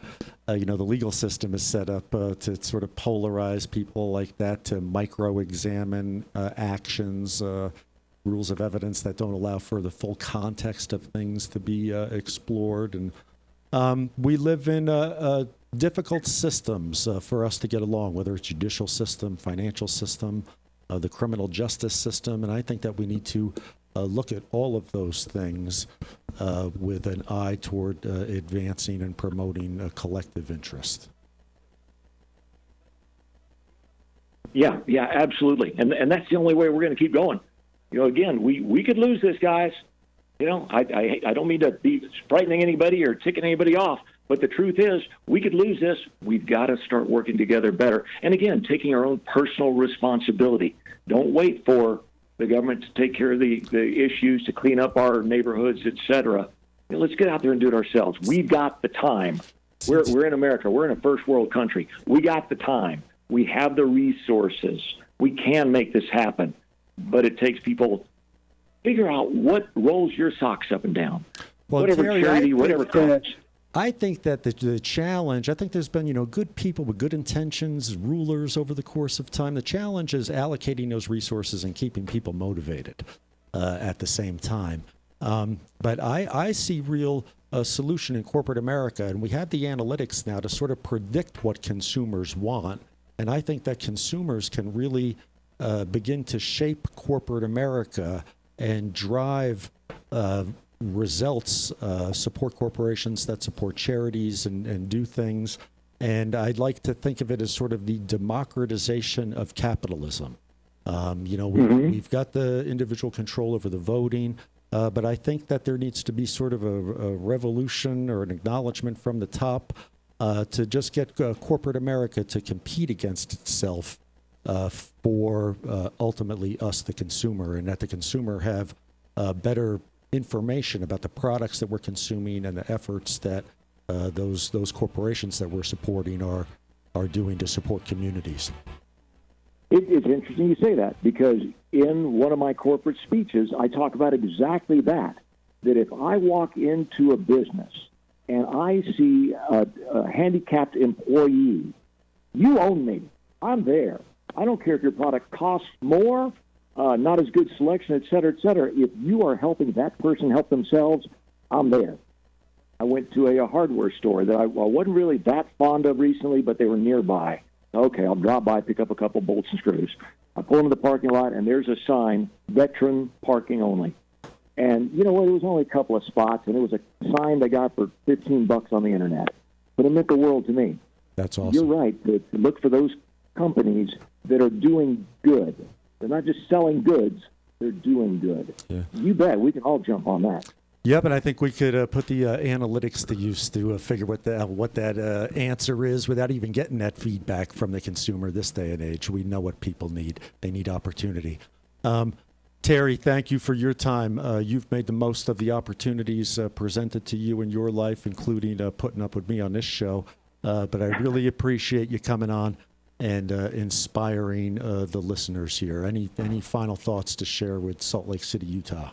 legal system is set up to sort of polarize people like that, to micro-examine actions, rules of evidence that don't allow for the full context of things to be explored. And we live in difficult systems for us to get along, whether it's judicial system, financial system, the criminal justice system, and I think that we need to look at all of those things with an eye toward advancing and promoting a collective interest. Yeah, absolutely, and that's the only way we're going to keep going. Again, we could lose this, guys. I don't mean to be frightening anybody or ticking anybody off, but the truth is, we could lose this. We've got to start working together better. And again, taking our own personal responsibility. Don't wait for the government to take care of the issues, to clean up our neighborhoods, et cetera. Let's get out there and do it ourselves. We've got the time. We're in America. We're in a first world country. We got the time. We have the resources. We can make this happen. But it takes people figure out what rolls your socks up and down. Well, whatever Terry, charity, whatever cause. I think that the challenge, I think there's been, good people with good intentions, rulers over the course of time. The challenge is allocating those resources and keeping people motivated at the same time. But I see real solution in corporate America, and we have the analytics now to sort of predict what consumers want. And I think that consumers can really begin to shape corporate America and drive results, support corporations that support charities and do things. And I'd like to think of it as sort of the democratization of capitalism. We've got the individual control over the voting, but I think that there needs to be sort of a revolution or an acknowledgement from the top to just get corporate America to compete against itself for ultimately us, the consumer, and that the consumer have better information about the products that we're consuming and the efforts that those corporations that we're supporting are doing to support communities. It's interesting you say that, because in one of my corporate speeches, I talk about exactly that if I walk into a business and I see a handicapped employee, you own me. I'm there. I don't care if your product costs more, not as good selection, et cetera, et cetera. If you are helping that person help themselves, I'm there. I went to a hardware store that I wasn't really that fond of recently, but they were nearby. Okay, I'll drop by, pick up a couple bolts and screws. I pull into the parking lot, and there's a sign, veteran parking only. And you know what? It was only a couple of spots, and it was a signed I got for $15 on the internet. But it meant the world to me. That's awesome. You're right to look for those companies that are doing good. They're not just selling goods; they're doing good. Yeah. You bet. We can all jump on that. Yep, and I think we could put the analytics to use to figure what that answer is without even getting that feedback from the consumer this day and age. We know what people need. They need opportunity. Terry, thank you for your time. You've made the most of the opportunities presented to you in your life, including putting up with me on this show. But I really appreciate you coming on and inspiring the listeners here. Any final thoughts to share with Salt Lake City, Utah?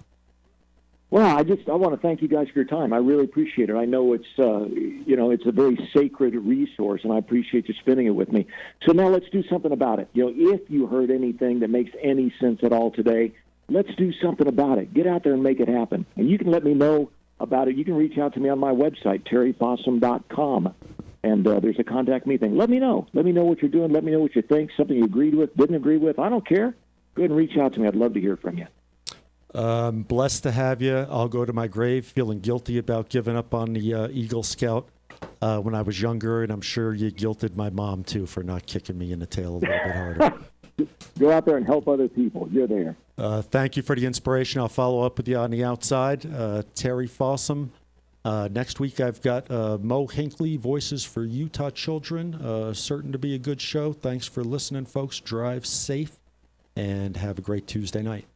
Well, I want to thank you guys for your time. I really appreciate it. I know it's it's a very sacred resource, and I appreciate you spending it with me. So now let's do something about it. If you heard anything that makes any sense at all today, let's do something about it. Get out there and make it happen. And you can let me know about it. You can reach out to me on my website, terryfossum.com. And there's a contact me thing. Let me know. Let me know what you're doing. Let me know what you think, something you agreed with, didn't agree with. I don't care. Go ahead and reach out to me. I'd love to hear from you. Blessed to have you. I'll go to my grave feeling guilty about giving up on the Eagle Scout when I was younger, and I'm sure you guilted my mom, too, for not kicking me in the tail a little bit harder. Go out there and help other people. You're there. Thank you for the inspiration. I'll follow up with you on the outside. Terry Fossum. Next week, I've got Mo Hinckley, Voices for Utah Children. Certain to be a good show. Thanks for listening, folks. Drive safe and have a great Tuesday night.